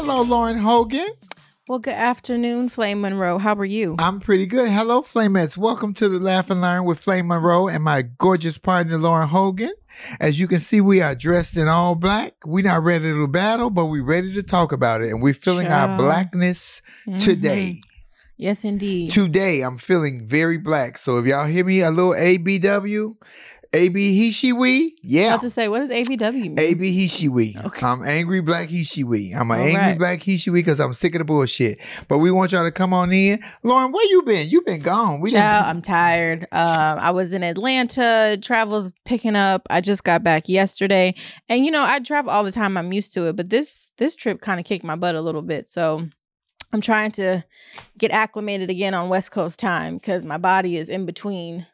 Hello, Lauren Hogan. Well, good afternoon, Flame Monroe. How are you? I'm pretty good. Hello, Flamettes. Welcome to the Laugh and Learn with Flame Monroe and my gorgeous partner, Lauren Hogan. As you can see, we are dressed in all black. We're not ready to battle, but we're ready to talk about it. And we're feeling our blackness today. Yes, indeed. Today, I'm feeling very black. So if y'all hear me a little ABW, AB he she we, yeah. I have to say, what does ABW mean? AB he she we. Okay. I'm angry black he she we. I'm an angry black he she we because I'm sick of the bullshit. But we want y'all to come on in. Lauren, where you been? You been gone. I'm tired. I was in Atlanta. Travel's picking up. I just got back yesterday, and you know I travel all the time. I'm used to it, but this trip kind of kicked my butt a little bit. So I'm trying to get acclimated again on West Coast time because my body is in between.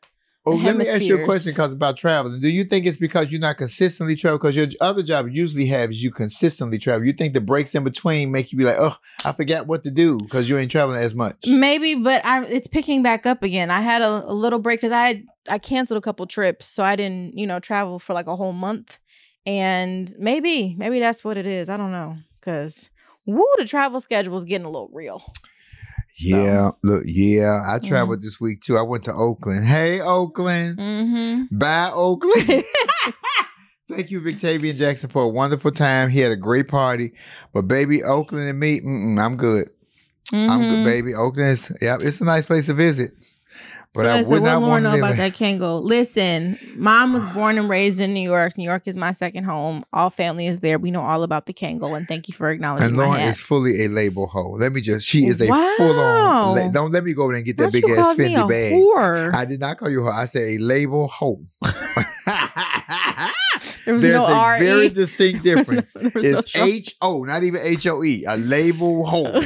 Oh, let me ask you a question about traveling. Do you think it's because you're not consistently traveling? Because your other job usually is you consistently travel. You think the breaks in between make you be like, oh, I forgot what to do because you ain't traveling as much? Maybe, but it's picking back up again. I had a little break because I canceled a couple trips, so I didn't travel for like a whole month. And maybe that's what it is. I don't know, because the travel schedule is getting a little real. Yeah, I traveled this week too. I went to Oakland. Hey, Oakland. Bye, Oakland. Thank you, Victavian Jackson, for a wonderful time. He had a great party. But baby, Oakland and me, I'm good. I'm good, baby. Oakland is, it's a nice place to visit. But so I would not Lauren want know to about that Kango. Listen, Mom was born and raised in New York. New York is my second home. All family is there. We know all about the Kango, and thank you for acknowledging and Lauren my hat. is fully a label hoe. She is a full-on. Don't let me go there and get that big ass Fendi bag. Whore? I did not call you a hoe. I said a label hoe. There's no a R-E. very distinct difference. It's H-O, not even H-O-E. A label hoe.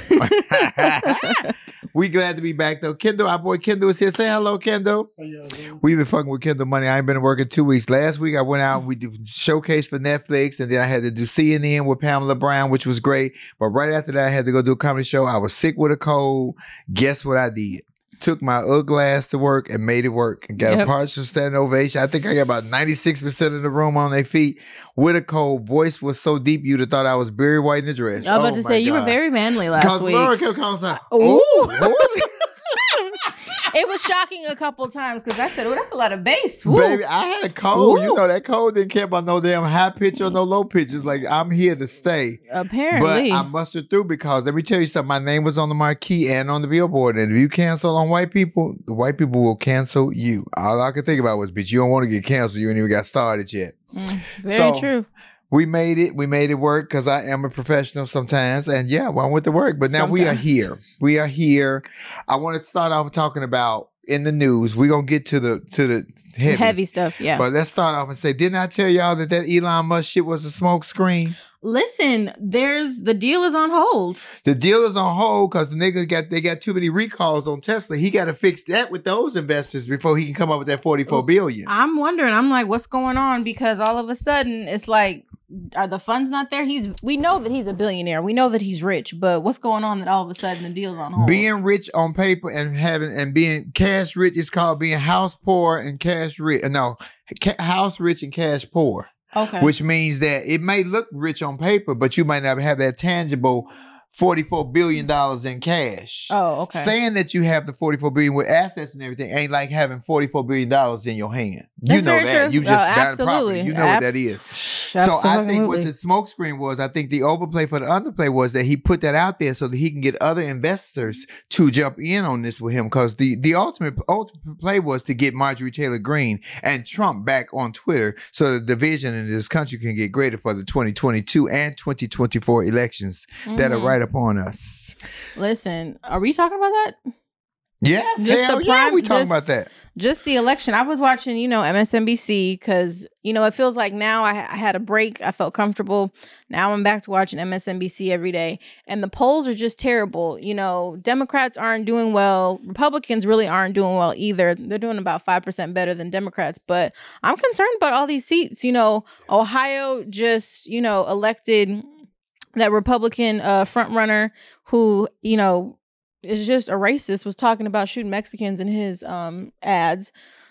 We glad to be back though. Kendall, our boy Kendall is here. Say hello, Kendall. We've been fucking with Kendall money. I ain't been working 2 weeks. Last week I went out. We did showcase for Netflix, and then I had to do CNN with Pamela Brown, which was great. But right after that, I had to go do a comedy show. I was sick with a cold. Guess what I did? Took my glass to work and made it work and got a partial standing ovation. I think I got about 96% of the room on their feet with a cold. Voice was so deep you'd have thought I was Barry White in the dress. I was about to say, you were very manly last week. Laura kept calling saying, it was shocking a couple times because I said, oh, that's a lot of bass. Woo. Baby, I had a cold. Ooh. You know, that cold didn't care about no damn high pitch or no low pitch. It's like, I'm here to stay. Apparently. But I mustered through because let me tell you something. My name was on the marquee and on the billboard. And if you cancel on white people, the white people will cancel you. All I could think about was, bitch, you don't want to get canceled. You ain't even got started yet. Very true. We made it. We made it work because I am a professional sometimes. And I went to work. But now we are here. We are here. I want to start off talking about in the news. We're going to get to the heavy stuff. Yeah. But let's start off and say, didn't I tell y'all that Elon Musk shit was a smoke screen? Listen, the deal is on hold. The deal is on hold because the niggas got too many recalls on Tesla. He got to fix that with those investors before he can come up with that $44 billion. I'm wondering. I'm like, what's going on? Because all of a sudden, it's like, are the funds not there? We know that he's a billionaire. We know that he's rich, but what's going on that all of a sudden the deal's on hold? Being rich on paper and being cash rich is called being house poor and cash rich. No, house rich and cash poor. Okay. Which means that it may look rich on paper, but you might not have that tangible $44 billion in cash. Oh, okay. Saying that you have the $44 billion with assets and everything ain't like having $44 billion in your hand. That's you know that. True. You just bought the property. You know what that is. So I think what the smoke screen was, I think the overplay for the underplay was that he put that out there so that he can get other investors to jump in on this with him. Because the ultimate play was to get Marjorie Taylor Greene and Trump back on Twitter so the division in this country can get greater for the 2022 and 2024 elections that are right upon us. Listen, are we talking about that? Yeah, we talking about that. Just the election. I was watching, MSNBC because, it feels like now I had a break. I felt comfortable. Now I'm back to watching MSNBC every day. And the polls are just terrible. Democrats aren't doing well. Republicans really aren't doing well either. They're doing about 5% better than Democrats. But I'm concerned about all these seats. Ohio just, elected that Republican front runner who, is just a racist, was talking about shooting Mexicans in his ads.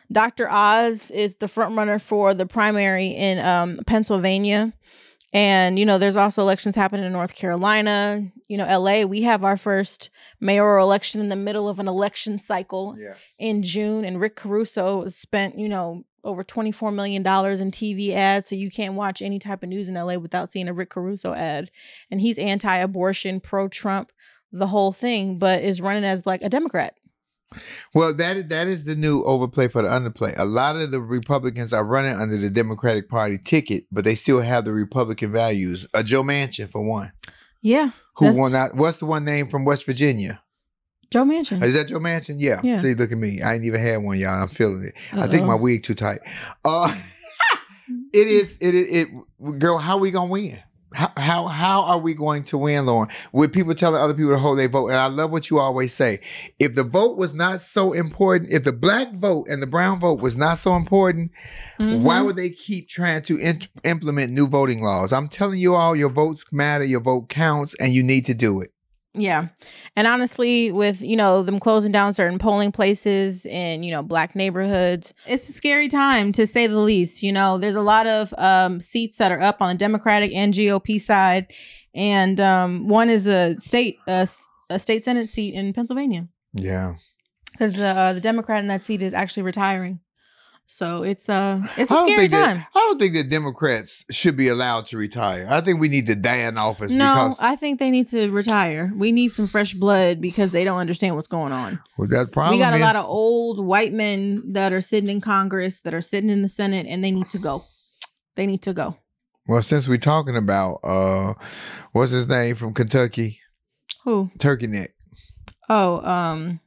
Dr. Oz is the front runner for the primary in Pennsylvania. And, there's also elections happening in North Carolina. LA, we have our first mayoral election in the middle of an election cycle in June. And Rick Caruso spent, over $24 million in TV ads. So you can't watch any type of news in LA without seeing a Rick Caruso ad. And he's anti-abortion, pro-Trump, the whole thing, but is running as like a Democrat. Well, that is the new overplay for the underplay. A lot of the Republicans are running under the Democratic Party ticket, but they still have the Republican values. Joe Manchin, for one. Yeah. Who won that? What's the one name from West Virginia? Joe Manchin. Is that Joe Manchin? Yeah. See, look at me. I ain't even had one, y'all. I'm feeling it. I think my wig too tight. Girl, how we gonna win? How are we going to win, Lauren? With people telling other people to hold their vote. And I love what you always say. If the vote was not so important, if the black vote and the brown vote was not so important, why would they keep trying to implement new voting laws? I'm telling you all, your votes matter, your vote counts, and you need to do it. Yeah. And honestly, with, them closing down certain polling places in, black neighborhoods, it's a scary time, to say the least. There's a lot of seats that are up on the Democratic and GOP side. And one is a state Senate seat in Pennsylvania. Yeah. Because the Democrat in that seat is actually retiring. So it's a scary time. I don't think that Democrats should be allowed to retire. I think we need to die in office. No, I think they need to retire. We need some fresh blood because they don't understand what's going on. Well, that problem we got a lot of old white men that are sitting in Congress, that are sitting in the Senate, and they need to go. They need to go. Well, since we're talking about what's his name from Kentucky? Who? Turkey Neck. Oh,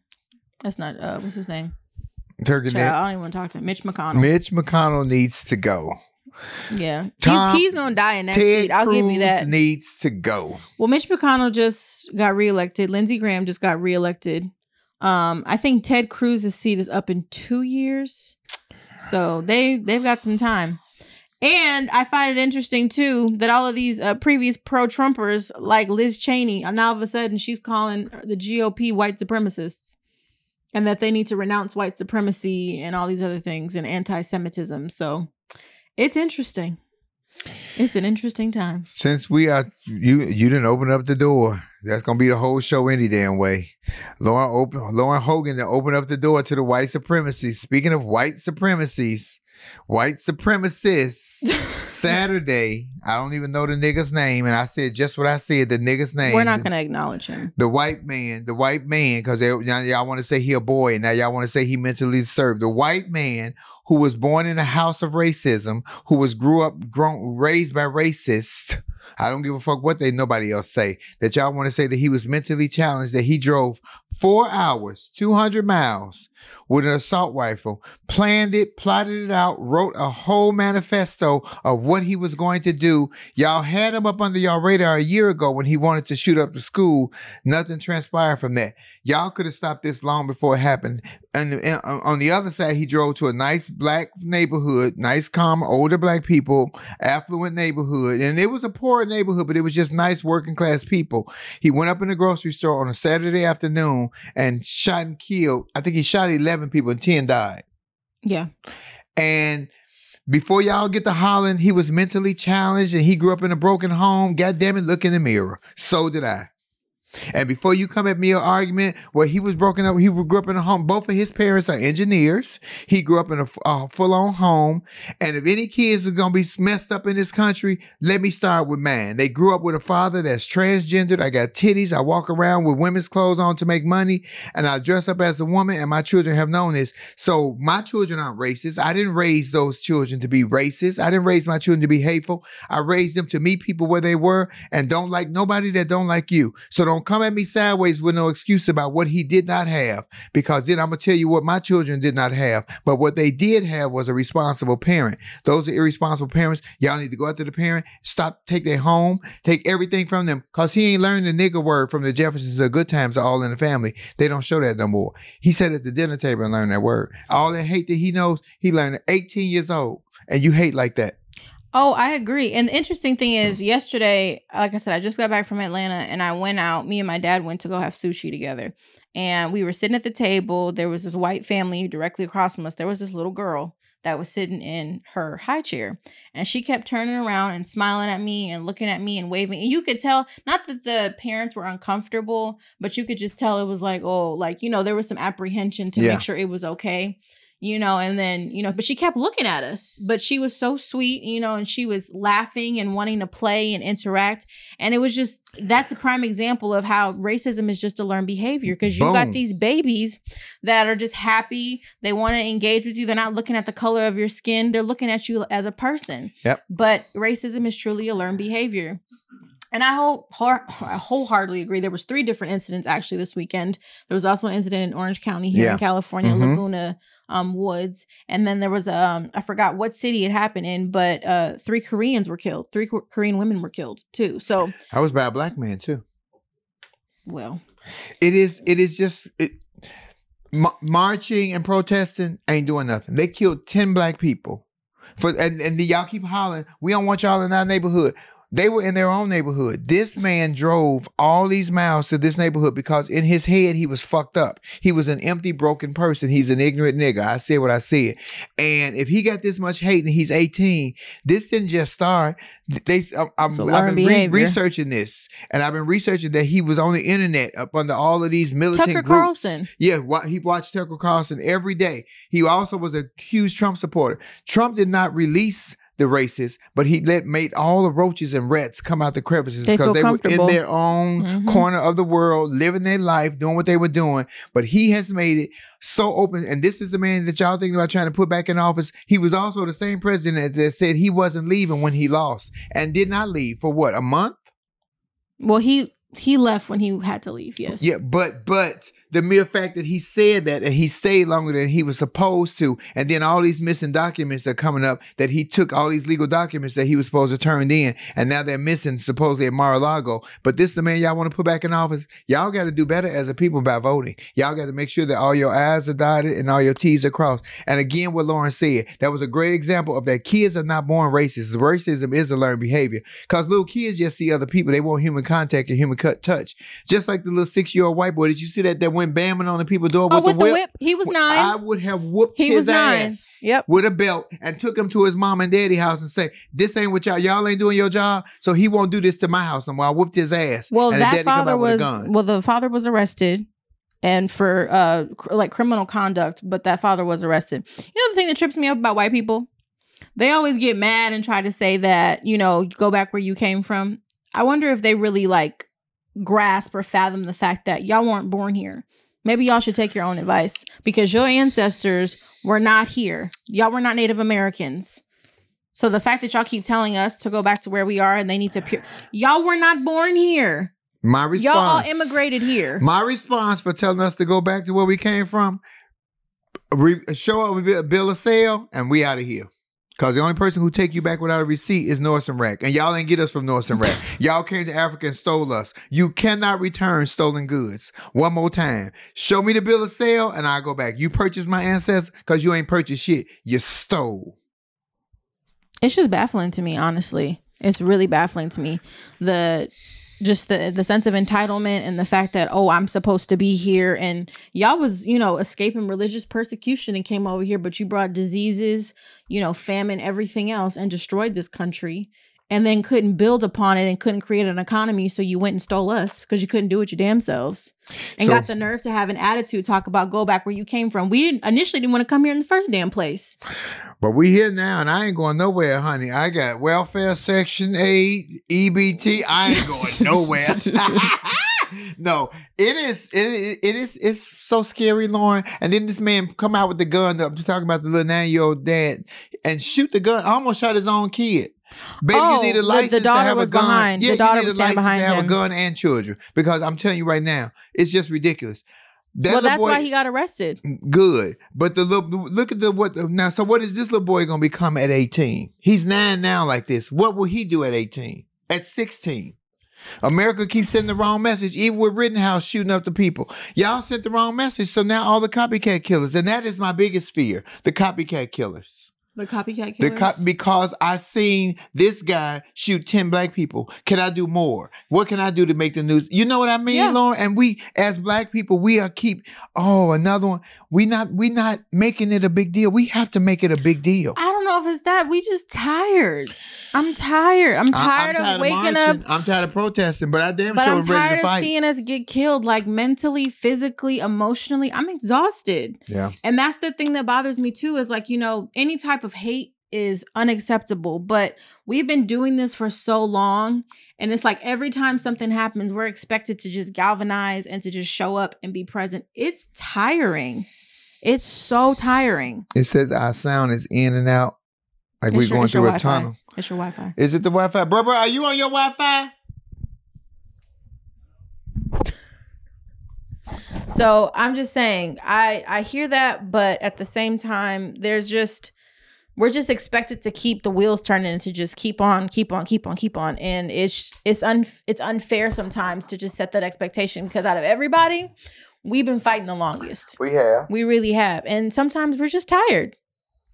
that's not what's his name? Turkey Neck. I don't even want to talk to him. Mitch McConnell. Mitch McConnell needs to go. Yeah. He's going to die in that seat. I'll give you that. Needs to go. Well, Mitch McConnell just got reelected. Lindsey Graham just got reelected. I think Ted Cruz's seat is up in 2 years. So they've got some time. And I find it interesting, too, that all of these previous pro-Trumpers, like Liz Cheney, now all of a sudden she's calling the GOP white supremacists. And that they need to renounce white supremacy and all these other things and anti-Semitism. So it's interesting. It's an interesting time. Since you didn't open up the door. That's going to be the whole show any damn way. Lauren Hogan to open up the door to the white supremacy. Speaking of white supremacists, Saturday, I don't even know the nigga's name, and I said just what I said, the nigga's name. We're not going to acknowledge him. The white man, because y'all want to say he a boy, and now y'all want to say he mentally disturbed. The white man who was born in a house of racism, who was raised by racists. I don't give a fuck what nobody else say. That y'all want to say that he was mentally challenged, that he drove 4 hours, 200 miles with an assault rifle, planned it, plotted it out, wrote a whole manifesto of what he was going to do. Y'all had him up under y'all radar a year ago when he wanted to shoot up the school. Nothing transpired from that. Y'all could have stopped this long before it happened. And on the other side, he drove to a nice black neighborhood, nice, calm, older black people, affluent neighborhood. And it was a poor neighborhood, but it was just nice working class people. He went up in the grocery store on a Saturday afternoon and shot and killed. I think he shot 11 people and 10 died. Yeah. And before y'all get to hollering, he was mentally challenged and he grew up in a broken home. God damn it, look in the mirror. So did I. And before you come at me an argument where he was broken up, he grew up in a home. Both of his parents are engineers. He grew up in a full-on home. And if any kids are going to be messed up in this country, let me start with mine. They grew up with a father that's transgendered. I got titties. I walk around with women's clothes on to make money. And I dress up as a woman. And my children have known this. So my children aren't racist. I didn't raise those children to be racist. I didn't raise my children to be hateful. I raised them to meet people where they were and don't like nobody that don't like you. So don't come at me sideways with no excuse about what he did not have, because then I'm going to tell you what my children did not have. But what they did have was a responsible parent. Those are irresponsible parents. Y'all need to go after the parent, take their home, take everything from them, because he ain't learned the nigger word from the Jeffersons. The good times are all in the family. They don't show that no more. He sat at the dinner table and learned that word. All that hate that he knows, he learned at 18 years old. And you hate like that. Oh, I agree. And the interesting thing is, yesterday, like I said, I just got back from Atlanta and I went out. Me and my dad went to go have sushi together. And we were sitting at the table. There was this white family directly across from us. There was this little girl. that was sitting in her high chair. And she kept turning around and smiling at me and looking at me and waving. And you could tell, not that the parents were uncomfortable, but you could just tell it was like, oh, like, you know, there was some apprehension to make sure it was okay. You know, and then, you know, but she kept looking at us, but she was so sweet, you know, and she was laughing and wanting to play and interact. And it was just, that's a prime example of how racism is just a learned behavior, because you got these babies that are just happy. They want to engage with you. They're not looking at the color of your skin. They're looking at you as a person. Yep. But racism is truly a learned behavior. And I wholeheartedly agree. There was 3 different incidents actually this weekend. There was also an incident in Orange County here in California, Laguna Woods. And then there was, I forgot what city it happened in, but 3 Koreans were killed. 3 Korean women were killed too. So I was by a black man too. Well, it is just marching and protesting ain't doing nothing. They killed 10 black people and y'all keep hollering, we don't want y'all in our neighborhood. They were in their own neighborhood. This man drove all these miles to this neighborhood because in his head, he was fucked up. He was an empty, broken person. He's an ignorant nigga. I said what I said. And if he got this much hate and he's 18, this didn't just start. I've been researching this. And I've been researching that he was on the internet up under all of these militant Tucker groups. Carlson. Yeah, he watched Tucker Carlson every day. He also was a huge Trump supporter. Trump did not release the racists, but he made all the roaches and rats come out the crevices because they were in their own corner of the world, living their life, doing what they were doing. But he has made it so open. And this is the man that y'all thinking about trying to put back in office. He was also the same president that said he wasn't leaving when he lost and did not leave for what, a month? Well, he left when he had to leave, yes. Yeah, but the mere fact that he said that and he stayed longer than he was supposed to, and then all these missing documents are coming up that he took all these legal documents that he was supposed to turn in, and now they're missing supposedly at Mar-a-Lago. But this is the man y'all want to put back in office. Y'all got to do better as a people by voting. Y'all got to make sure that all your I's are dotted and all your T's are crossed. And again, what Lauren said, that was a great example of that kids are not born racist. Racism is a learned behavior because little kids just see other people. They want human contact and human touch. Just like the little 6-year-old white boy. Did you see that went bamming on the people's door with the whip? He was 9. I would have whooped his ass with a belt and took him to his mom and daddy house and say, this ain't what y'all ain't doing your job, so he won't do this to my house no more. I whooped his ass. Well, and that father the father was arrested and for like criminal conduct, but that father was arrested. You know the thing that trips me up about white people? They always get mad and try to say that, you know, go back where you came from. I wonder if they really like grasp or fathom the fact that y'all weren't born here. Maybe y'all should take your own advice because your ancestors were not here. Y'all were not Native Americans. So the fact that y'all keep telling us to go back to where we are and they need to y'all were not born here. My response. Y'all all immigrated here. My response for telling us to go back to where we came from, show up with a bill of sale and we out of here. Because the only person who take you back without a receipt is North and Rack. And y'all ain't get us from North and Rack. Y'all came to Africa and stole us. You cannot return stolen goods. One more time. Show me the bill of sale and I'll go back. You purchased my ancestors because you ain't purchased shit. You stole. It's just baffling to me, honestly. It's really baffling to me. The sense of entitlement and the fact that, oh, I'm supposed to be here. And y'all was, you know, escaping religious persecution and came over here, but you brought diseases, you know, famine, everything else, and destroyed this country and then couldn't build upon it and couldn't create an economy. So you went and stole us because you couldn't do it your damn selves and got the nerve to have an attitude, talk about go back where you came from. We initially didn't want to come here in the first damn place. But we here now and I ain't going nowhere, honey. I got welfare section 8, EBT. I ain't going nowhere. No, it's so scary, Lauren. And then this man come out with the gun. I'm talking about the little 9-year-old dad and shoot the gun. Almost shot his own kid. Baby, you need a license to have a gun. Behind. Yeah, the daughter was standing behind him. To have a gun and children. Because I'm telling you right now, it's just ridiculous. That's why he got arrested. Good. But look at now. So what is this little boy going to become at 18? He's 9 now like this. What will he do at 18? At 16? America keeps sending the wrong message, even with Rittenhouse shooting up the people. Y'all sent the wrong message, so now all the copycat killers, and that is my biggest fear, the copycat killers. The copycat killers? Because I seen this guy shoot 10 black people. Can I do more? What can I do to make the news? You know what I mean, Lauren? And we, as black people, we are another one. We not making it a big deal. We have to make it a big deal. I don't know if it's that. We just tired. I'm tired. I'm tired of waking up. I'm tired of protesting, but I damn sure I'm ready to tired of fight. seeing us get killed, like mentally, physically, emotionally. I'm exhausted. Yeah. And that's the thing that bothers me too, is like, any type of hate is unacceptable, but we've been doing this for so long. And it's like every time something happens, we're expected to just galvanize and to just show up and be present. It's tiring. It's so tiring. It says our sound is in and out. Like we're going through a tunnel. It's your Wi-Fi. Is it the Wi-Fi? Bro, are you on your Wi-Fi? So I'm just saying, I hear that, but at the same time, we're just expected to keep the wheels turning and to just keep on. And it's unfair sometimes to just set that expectation, because out of everybody, we've been fighting the longest. We have. We really have. And sometimes we're just tired.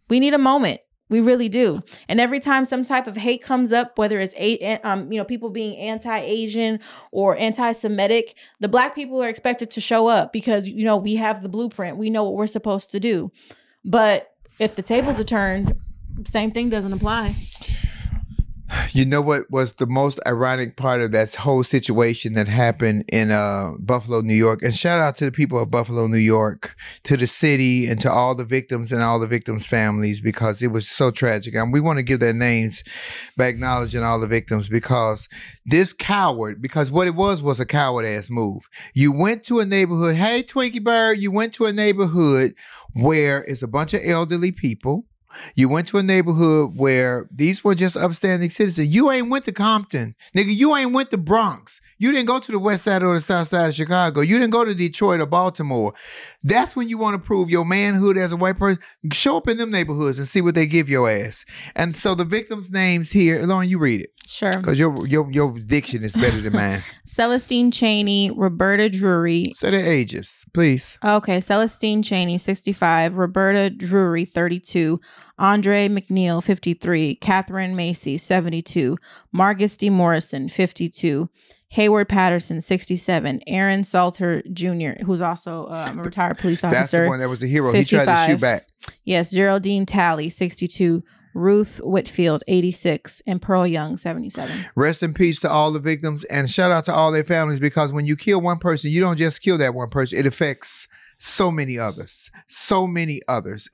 We need a moment. We really do. And every time some type of hate comes up, whether it's people being anti-Asian or anti-Semitic, the black people are expected to show up because we have the blueprint. We know what we're supposed to do. But if the tables are turned, same thing doesn't apply. You know what was the most ironic part of that whole situation that happened in Buffalo, New York? And shout out to the people of Buffalo, New York, to the city, and to all the victims and all the victims' families, because it was so tragic. And we want to give their names by acknowledging all the victims, because this coward, because what it was a coward-ass move. You went to a neighborhood, hey, Twinkie Byrd, you went to a neighborhood where it's a bunch of elderly people. You went to a neighborhood where these were just upstanding citizens. You ain't went to Compton. Nigga, you ain't went to Bronx. You didn't go to the west side or the south side of Chicago. You didn't go to Detroit or Baltimore. That's when you want to prove your manhood as a white person. Show up in them neighborhoods and see what they give your ass. And so the victims' names here, Lauren, you read it. Sure. Because your diction is better than mine. Celestine Chaney, Roberta Drury. Say their ages, please. Okay. Celestine Chaney, 65. Roberta Drury, 32. Andre McNeil, 53. Catherine Macy, 72. Margus D. Morrison, 52. Hayward Patterson, 67. Aaron Salter Jr., who's also a retired police officer. That's the one that was a hero. 55. He tried to shoot back. Yes. Geraldine Talley, 62. Ruth Whitfield, 86, and Pearl Young, 77. Rest in peace to all the victims, and shout out to all their families, because when you kill one person, you don't just kill that one person. It affects so many others.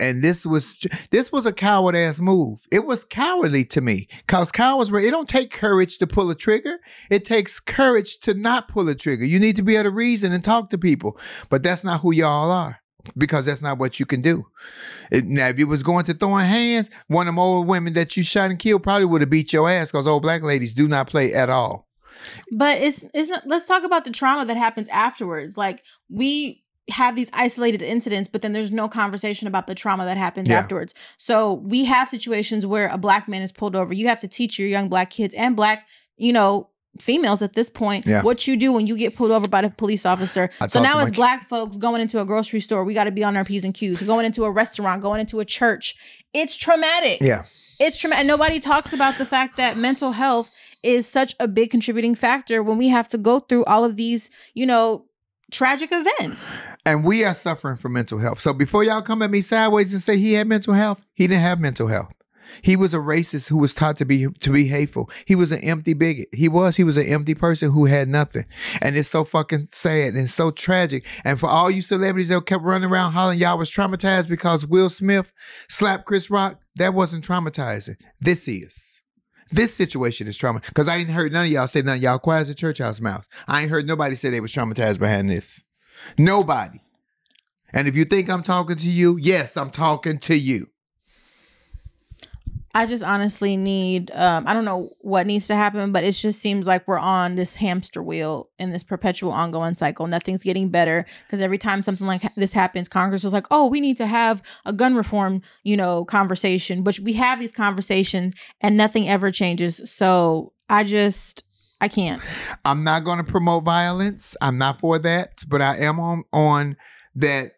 And this was a coward ass move. It was cowardly to me, because it don't take courage to pull a trigger. It takes courage to not pull a trigger. You need to be able to reason and talk to people, but that's not who y'all are. Because that's not what you can do. Now, if you was going to throwing hands, one of them old women that you shot and killed probably would have beat your ass, because old black ladies do not play at all. But let's talk about the trauma that happens afterwards. Like, we have these isolated incidents, but then there's no conversation about the trauma that happens afterwards. So we have situations where a black man is pulled over. You have to teach your young black kids and black, females at this point, what you do when you get pulled over by the police officer. So now as black folks going into a grocery store, we got to be on our P's and Q's. Going into a restaurant, going into a church. It's traumatic. Yeah. It's traumatic. And nobody talks about the fact that mental health is such a big contributing factor when we have to go through all of these, tragic events. And we are suffering from mental health. So before y'all come at me sideways and say he had mental health, he didn't have mental health. He was a racist who was taught to be hateful. He was an empty bigot. He was an empty person who had nothing. And it's so fucking sad and so tragic. And for all you celebrities that kept running around hollering y'all was traumatized because Will Smith slapped Chris Rock, that wasn't traumatizing. This is. This situation is trauma. Because I ain't heard none of y'all say nothing. Y'all quiet as a church house mouse. I ain't heard nobody say they was traumatized behind this. Nobody. And if you think I'm talking to you, yes, I'm talking to you. I just honestly need, I don't know what needs to happen, but it just seems like we're on this hamster wheel in this perpetual ongoing cycle. Nothing's getting better, because every time something like this happens, Congress is like, oh, we need to have a gun reform, conversation. But we have these conversations and nothing ever changes. So I can't. I'm not going to promote violence. I'm not for that, but I am on that.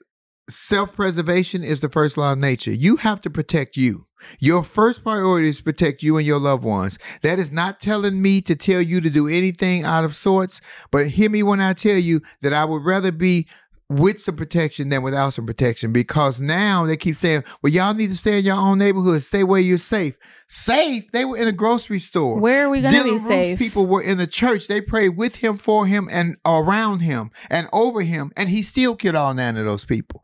self-preservation is the first law of nature. You have to protect you. Your first priority is to protect you and your loved ones. That is not telling me to tell you to do anything out of sorts, but hear me when I tell you that I would rather be with some protection than without some protection, because now they keep saying, well, y'all need to stay in your own neighborhood, stay where you're safe. Safe? They were in a grocery store. Where are we going to be safe? People were in the church. They prayed with him, for him, and around him, and over him, and he still killed all 9 of those people.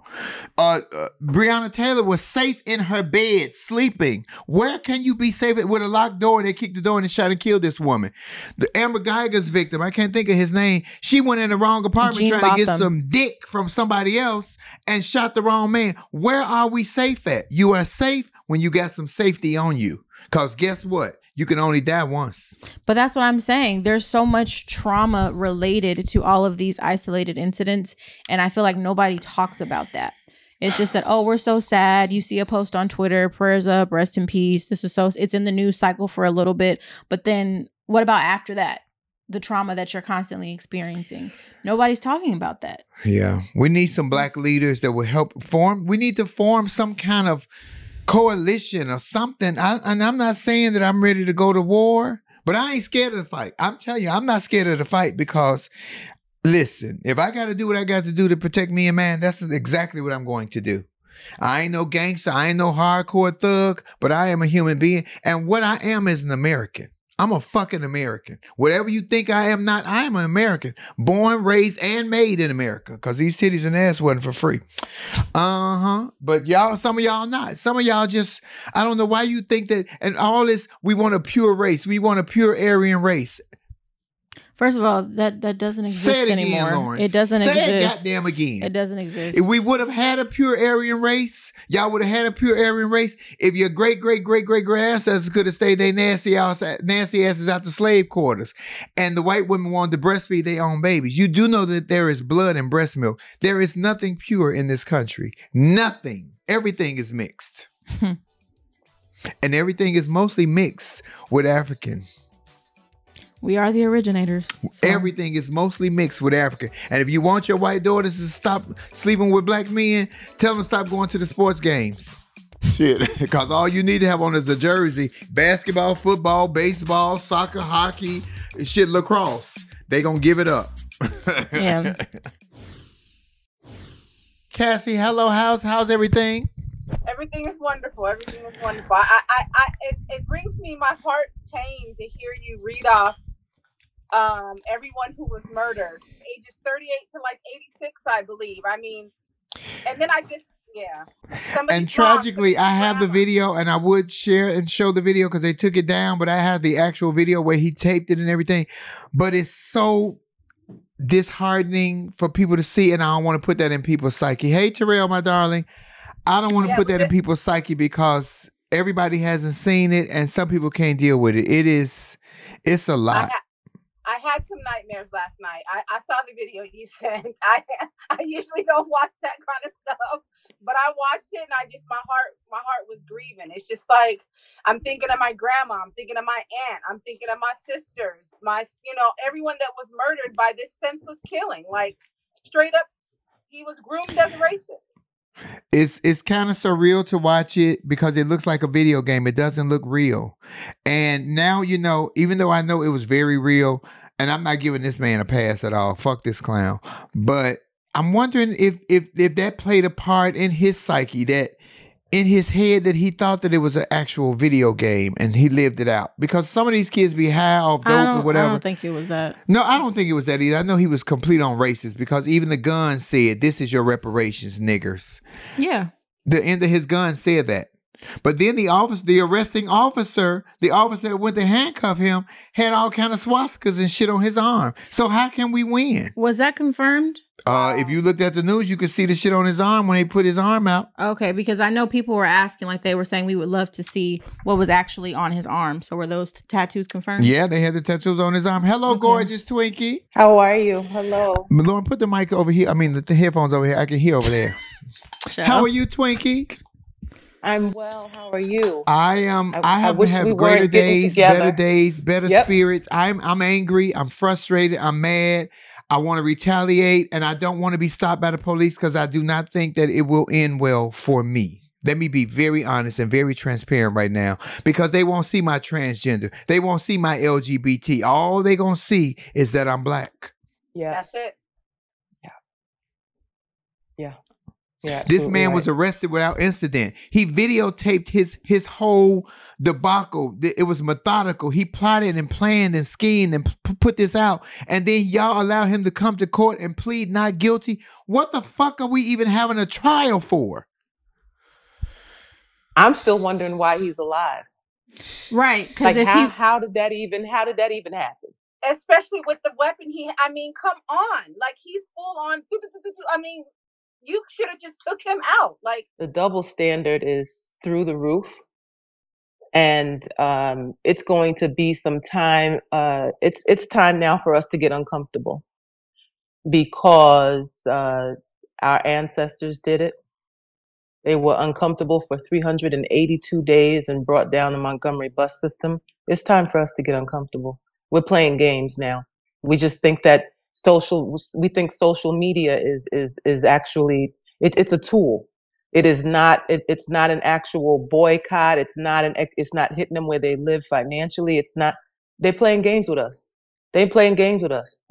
Breonna Taylor was safe in her bed, sleeping. Where can you be safe with a locked door and they kicked the door and they shot and killed this woman? The Amber Geiger's victim, I can't think of his name. She went in the wrong apartment trying to get some dick from somebody else and shot the wrong man. Where are we safe at? You are safe when you got some safety on you. Because guess what? You can only die once. But that's what I'm saying. There's so much trauma related to all of these isolated incidents. And I feel like nobody talks about that. It's just that, oh, we're so sad. You see a post on Twitter, prayers up, rest in peace. It's in the news cycle for a little bit. But then what about after that? The trauma that you're constantly experiencing. Nobody's talking about that. Yeah. We need some Black leaders that will help form. We need to form some kind of coalition or something. And I'm not saying that I'm ready to go to war, but I ain't scared of the fight. I'm telling you, I'm not scared of the fight because, listen, if I got to do what I got to do to protect me and man, that's exactly what I'm going to do. I ain't no gangster. I ain't no hardcore thug, but I am a human being. And what I am is an American. I'm a fucking American. Whatever you think I am not, I am an American. Born, raised, and made in America. Because these titties and ass wasn't for free. But y'all, some of y'all not. Some of y'all just, I don't know why you think that, and all this, we want a pure race. We want a pure Aryan race. First of all, that doesn't exist anymore. Lawrence. It doesn't exist. Say it goddamn again. It doesn't exist. If we would have had a pure Aryan race, y'all would have had a pure Aryan race. If your great ancestors could have stayed their nasty asses out the slave quarters, and the white women wanted to breastfeed their own babies, you do know that there is blood in breast milk. There is nothing pure in this country. Nothing. Everything is mixed, and everything is mostly mixed with African. We are the originators. So. Everything is mostly mixed with African. And if you want your white daughters to stop sleeping with black men, tell them to stop going to the sports games. Shit. Because all you need to have on is a jersey. Basketball, football, baseball, soccer, hockey, shit, lacrosse. They gonna give it up. Yeah. Cassie, hello, how's everything? Everything is wonderful. Everything is wonderful. It brings me my heart pain to hear you read off everyone who was murdered, ages 38 to like 86, I believe. I mean, and then I just, yeah. And tragically, I have the video, and I would share and show the video because they took it down, but I have the actual video where he taped it and everything. But it's so disheartening for people to see, and I don't want to put that in people's psyche. Hey, Terrell, my darling. I don't want to put that in people's psyche because everybody hasn't seen it, and some people can't deal with it. It's a lot. I had some nightmares last night. I saw the video you sent. I usually don't watch that kind of stuff, but I watched it and my heart was grieving. It's just like, I'm thinking of my grandma, I'm thinking of my aunt, I'm thinking of my sisters, everyone that was murdered by this senseless killing. Like, straight up, he was groomed as a racist. It's kind of surreal to watch it because it looks like a video game. It doesn't look real. And now, even though I know it was very real, and I'm not giving this man a pass at all. Fuck this clown. But I'm wondering if that played a part in his psyche, that in his head that he thought that it was an actual video game and he lived it out. Because some of these kids be high off dope or whatever. I don't think it was that. No, I don't think it was that either. I know he was complete on racist because even the gun said, this is your reparations, niggers. Yeah. The end of his gun said that. But then the arresting officer, the officer that went to handcuff him, had all kind of swastikas and shit on his arm. So how can we win? Was that confirmed? If you looked at the news, you could see the shit on his arm when they put his arm out. Okay, because I know people were asking, like they were saying, we would love to see what was actually on his arm. So were those tattoos confirmed? Yeah, they had the tattoos on his arm. Hello, gorgeous Twinkie. How are you? Hello. Lauren, put the mic over here. I mean, the headphones over here. I can hear over there. How are you, Twinkie? I'm well. How are you? I have greater days, better spirits. I'm angry. I'm frustrated. I'm mad. I want to retaliate, and I don't want to be stopped by the police because I do not think that it will end well for me. Let me be very honest and very transparent right now, because they won't see my transgender. They won't see my LGBT. All they going to see is that I'm black. Yeah. That's it. Yeah. Yeah. This man was arrested without incident. He videotaped his whole debacle. It was methodical. He plotted and planned and schemed and put this out. And then y'all allow him to come to court and plead not guilty. What the fuck are we even having a trial for? I'm still wondering why he's alive. Right. Because Like how did that even happen? Especially with the weapon I mean, come on. Like, he's full on. I mean, you should have just took him out. Like, The double standard is through the roof. And it's going to be some time. It's time now for us to get uncomfortable, because our ancestors did it. They were uncomfortable for 382 days and brought down the Montgomery bus system. It's time for us to get uncomfortable. We're playing games now. We just think that social media is actually, it's a tool. It is not, it's not an actual boycott. It's not hitting them where they live financially. They're playing games with us.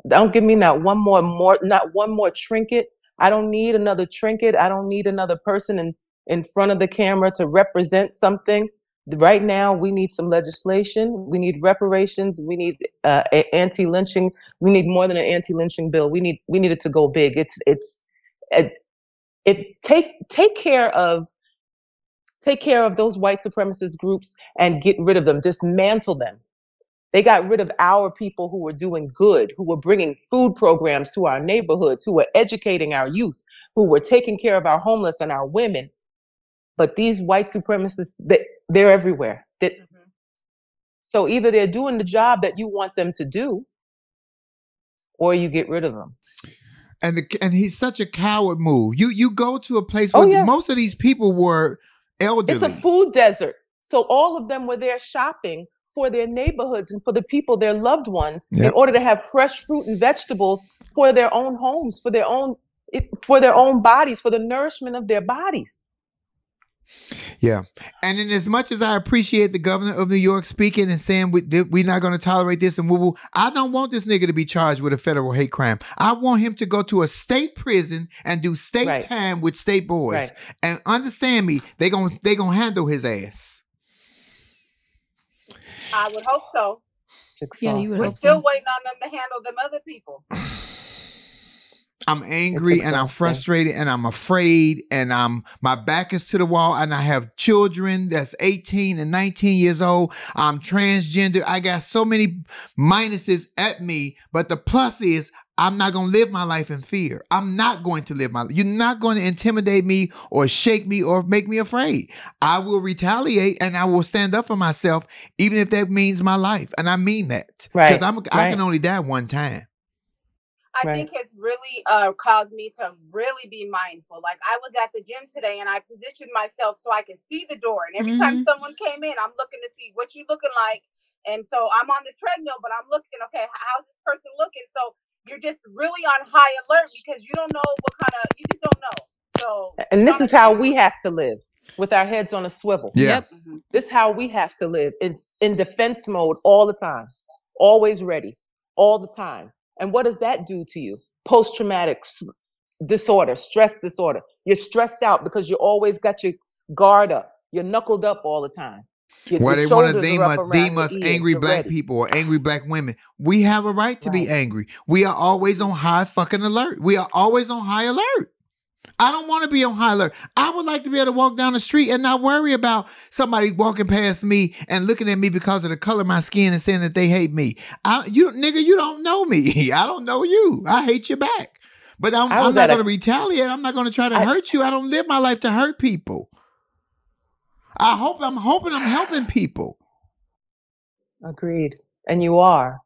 Don't give me not one more trinket. I don't need another trinket. I don't need another person in front of the camera to represent something. Right now, we need some legislation. We need reparations. We need anti-lynching. We need more than an anti-lynching bill. We need it to go big. Take care of those white supremacist groups and get rid of them. Dismantle them. They got rid of our people who were doing good, who were bringing food programs to our neighborhoods, who were educating our youth, who were taking care of our homeless and our women. But these white supremacists, they're everywhere. So either they're doing the job that you want them to do, or you get rid of them. And he's such a coward move. You go to a place where most of these people were elderly. It's a food desert. So all of them were there shopping for their neighborhoods and for the people, their loved ones, in order to have fresh fruit and vegetables for their own homes, for their own bodies, for the nourishment of their bodies. Yeah. And in as much as I appreciate the governor of New York speaking and saying we're not going to tolerate this and woo-woo, I don't want this nigga to be charged with a federal hate crime. I want him to go to a state prison and do state time with state boys. Right. And understand me, they gonna handle his ass. I would hope so. Yeah, you would We're still waiting on them to handle them other people. I'm angry and I'm frustrated and I'm afraid and my back is to the wall and I have children that's 18 and 19 years old. I'm transgender. I got so many minuses at me, but the plus is I'm not going to live my life in fear. I'm not going to live my life. You're not going to intimidate me or shake me or make me afraid. I will retaliate and I will stand up for myself, even if that means my life. And I mean that. Right. Because I can only die one time. I think it's really caused me to really be mindful. Like, I was at the gym today and I positioned myself so I can see the door. And every time someone came in, I'm looking to see what you looking like. And so I'm on the treadmill, but I'm looking, okay, how's this person looking? So you're just really on high alert because you don't know you just don't know. So, and this is how we have to live, with our heads on a swivel. Yeah. This is how we have to live. It's in defense mode all the time, always ready, all the time. And what does that do to you? Post-traumatic disorder, stress disorder. You're stressed out because you always got your guard up. You're knuckled up all the time. Well, they want to deem us angry black people or angry black women. We have a right to be angry. We are always on high fucking alert. We are always on high alert. I don't want to be on high alert. I would like to be able to walk down the street and not worry about somebody walking past me and looking at me because of the color of my skin and saying that they hate me. You don't know me. I don't know you. I hate you back. But I'm not going to retaliate. I'm not going to try to hurt you. I don't live my life to hurt people. I'm hoping I'm helping people. Agreed. And you are.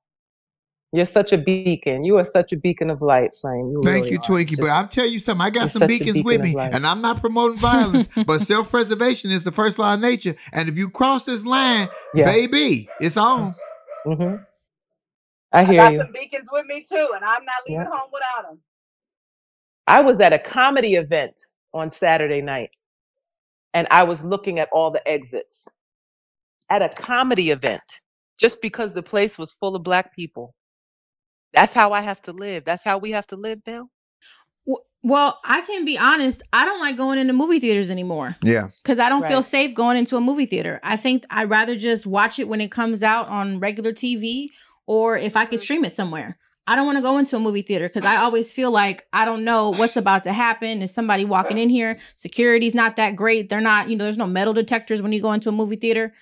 You're such a beacon. You are such a beacon of light, Flame. Thank you, Twinkie. But I'll tell you something. I got some beacons with me, and I'm not promoting violence, but self-preservation is the first law of nature. And if you cross this line, baby, it's on. I hear got you. some beacons with me too, and I'm not leaving home without them. I was at a comedy event on Saturday night, and I was looking at all the exits at a comedy event just because the place was full of Black people. That's how I have to live. That's how we have to live now. Well, I can be honest. I don't like going into movie theaters anymore. Yeah. Because I don't feel Right. safe going into a movie theater. I think I'd rather just watch it when it comes out on regular TV, or if I could stream it somewhere. I don't want to go into a movie theater because I always feel like I don't know what's about to happen. Is somebody walking in here? Security's not that great. They're not, there's no metal detectors when you go into a movie theater.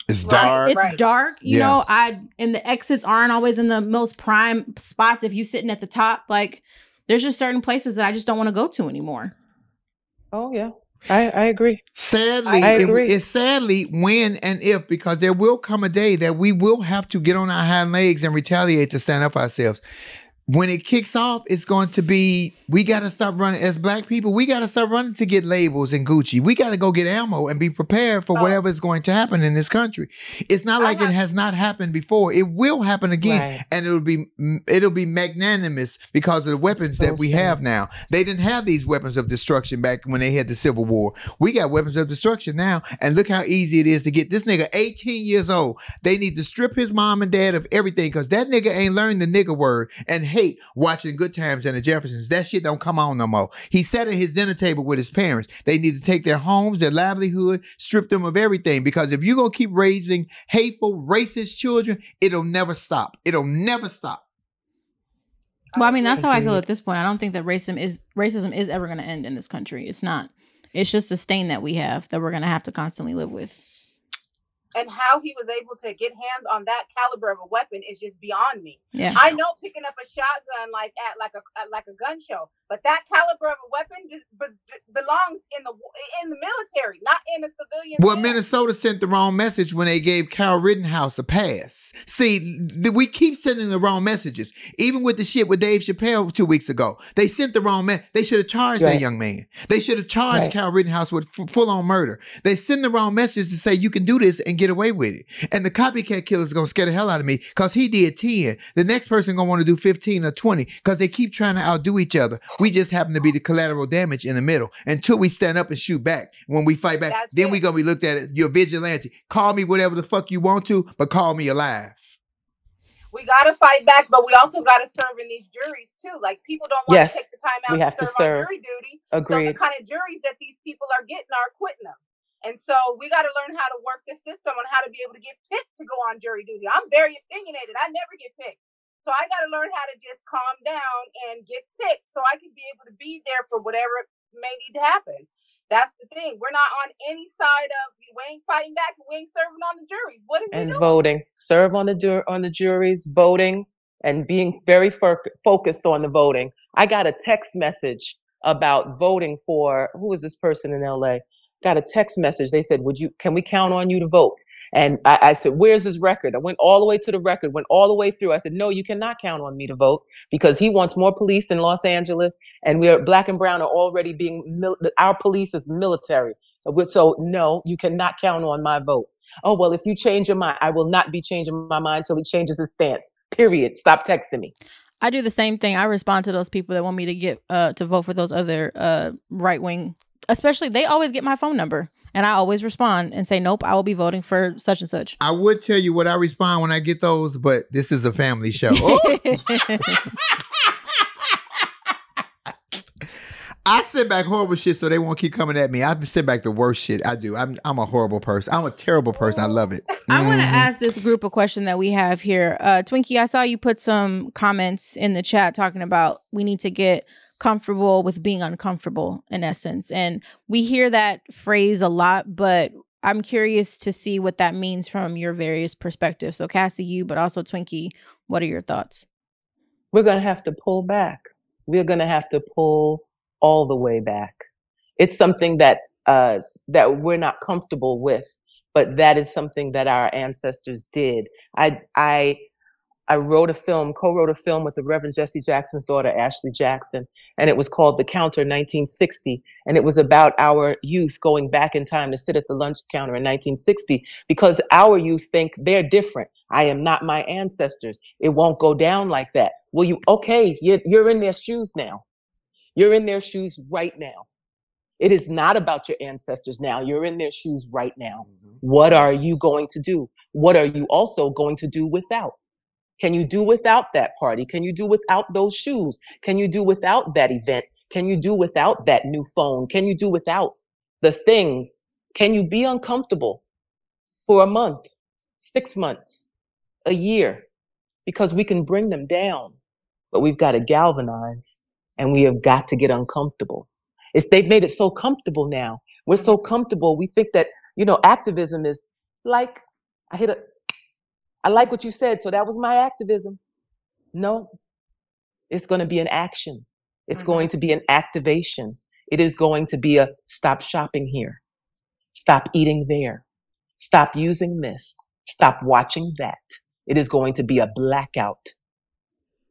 It's dark. It's dark. You know, and the exits aren't always in the most prime spots if you sitting at the top. Like, there's just certain places that I just don't want to go to anymore. Oh, yeah. I agree. Sadly, I agree. It's sadly when and if, because there will come a day that we will have to get on our hind legs and retaliate to stand up for ourselves. When it kicks off, it's going to be, we got to stop running. As Black people, we got to start running to get labels and Gucci. We got to go get ammo and be prepared for whatever is going to happen in this country. It's not like it has not happened before. It will happen again. And it'll be magnanimous because of the weapons that we have now. They didn't have these weapons of destruction back when they had the Civil War. We got weapons of destruction now. And look how easy it is to get this nigga 18 years old. They need to strip his mom and dad of everything because that nigga ain't learned the nigga word and hate watching Good Times and the Jeffersons. That shit don't come on no more. He sat at his dinner table with his parents. They need to take their homes, their livelihood, strip them of everything. Because if you're going to keep raising hateful, racist children, it'll never stop. It'll never stop. Well, I mean, that's how I feel at this point. I don't think that racism is ever going to end in this country. It's not. It's just a stain that we have that we're going to have to constantly live with. And how he was able to get hands on that caliber of a weapon is just beyond me. Yeah. I know picking up a shotgun like a gun show, but that caliber of a weapon just belongs in the military, not in a civilian. Well, Minnesota sent the wrong message when they gave Kyle Rittenhouse a pass. See, we keep sending the wrong messages. Even with the shit with Dave Chappelle 2 weeks ago, they sent the wrong message. They should have charged that young man. They should have charged Kyle Rittenhouse with full-on murder. They send the wrong message to say you can do this and get away with it. And the copycat killer is going to scare the hell out of me because he did 10. The next person going to want to do 15 or 20 because they keep trying to outdo each other. We just happen to be the collateral damage in the middle until we stand up and shoot back. When we fight back, then we're going to be looked at it. You're a vigilante. Call me whatever the fuck you want to, but call me alive. We got to fight back, but we also got to serve in these juries too. Like, people don't want to take the time out to serve on jury duty. Agreed. So the kind of juries that these people are getting are quitting them. And so we got to learn how to work the system on how to be able to get picked to go on jury duty. I'm very opinionated. I never get picked. So I got to learn how to just calm down and get picked so I can be able to be there for whatever may need to happen. That's the thing. We're not on any side of, we ain't fighting back, we ain't serving on the juries. What is it doing? And voting. Serve on the juries, voting, and being very focused on the voting. I got a text message about voting for, who was this person in LA? Got a text message. They said, can we count on you to vote? And I said, where's his record? I went all the way to the record, went all the way through. I said, no, you cannot count on me to vote because he wants more police in Los Angeles. And we are Black and brown are already our police is military. So no, you cannot count on my vote. Oh, well, if you change your mind, I will not be changing my mind until he changes his stance. Period. Stop texting me. I do the same thing. I respond to those people that want me to get to vote for those other right-wing. Especially, they always get my phone number, and I always respond and say, nope, I will be voting for such and such. I would tell you what I respond when I get those, but this is a family show. I send back horrible shit so they won't keep coming at me. I send back the worst shit. I do. I'm a horrible person. I'm a terrible person. I love it. I want to ask this group a question that we have here. Twinkie, I saw you put some comments in the chat talking about we need to get comfortable with being uncomfortable, in essence. And we hear that phrase a lot, but I'm curious to see what that means from your various perspectives. So Cassie, you, but also Twinkie, what are your thoughts? We're going to have to pull back. We're going to have to pull all the way back. It's something that we're not comfortable with, but that is something that our ancestors did. I I co-wrote a film with the Reverend Jesse Jackson's daughter, Ashley Jackson, and it was called The Counter 1960. And it was about our youth going back in time to sit at the lunch counter in 1960, because our youth think they're different. I am not my ancestors. It won't go down like that. Well, you're in their shoes now. You're in their shoes right now. It is not about your ancestors now. You're in their shoes right now. What are you going to do? What are you also going to do without? Can you do without that party? Can you do without those shoes? Can you do without that event? Can you do without that new phone? Can you do without the things? Can you be uncomfortable for a month, 6 months, a year? Because we can bring them down, but we've got to galvanize, and we have got to get uncomfortable. They've made it so comfortable now. We're so comfortable. We think that, activism is like, I like what you said, so that was my activism. No, it's going to be an action. It's going to be an activation. It is going to be a stop shopping here. Stop eating there. Stop using this. Stop watching that. It is going to be a blackout.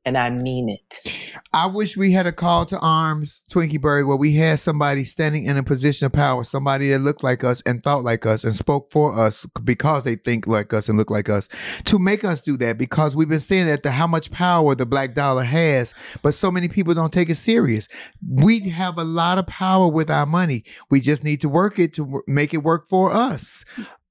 And I mean it. I wish we had a call to arms, Twinkie Byrd, where we had somebody standing in a position of power, somebody that looked like us and thought like us and spoke for us because they think like us and look like us, to make us do that, because we've been saying that how much power the black dollar has, but so many people don't take it serious. We have a lot of power with our money. We just need to work it to make it work for us.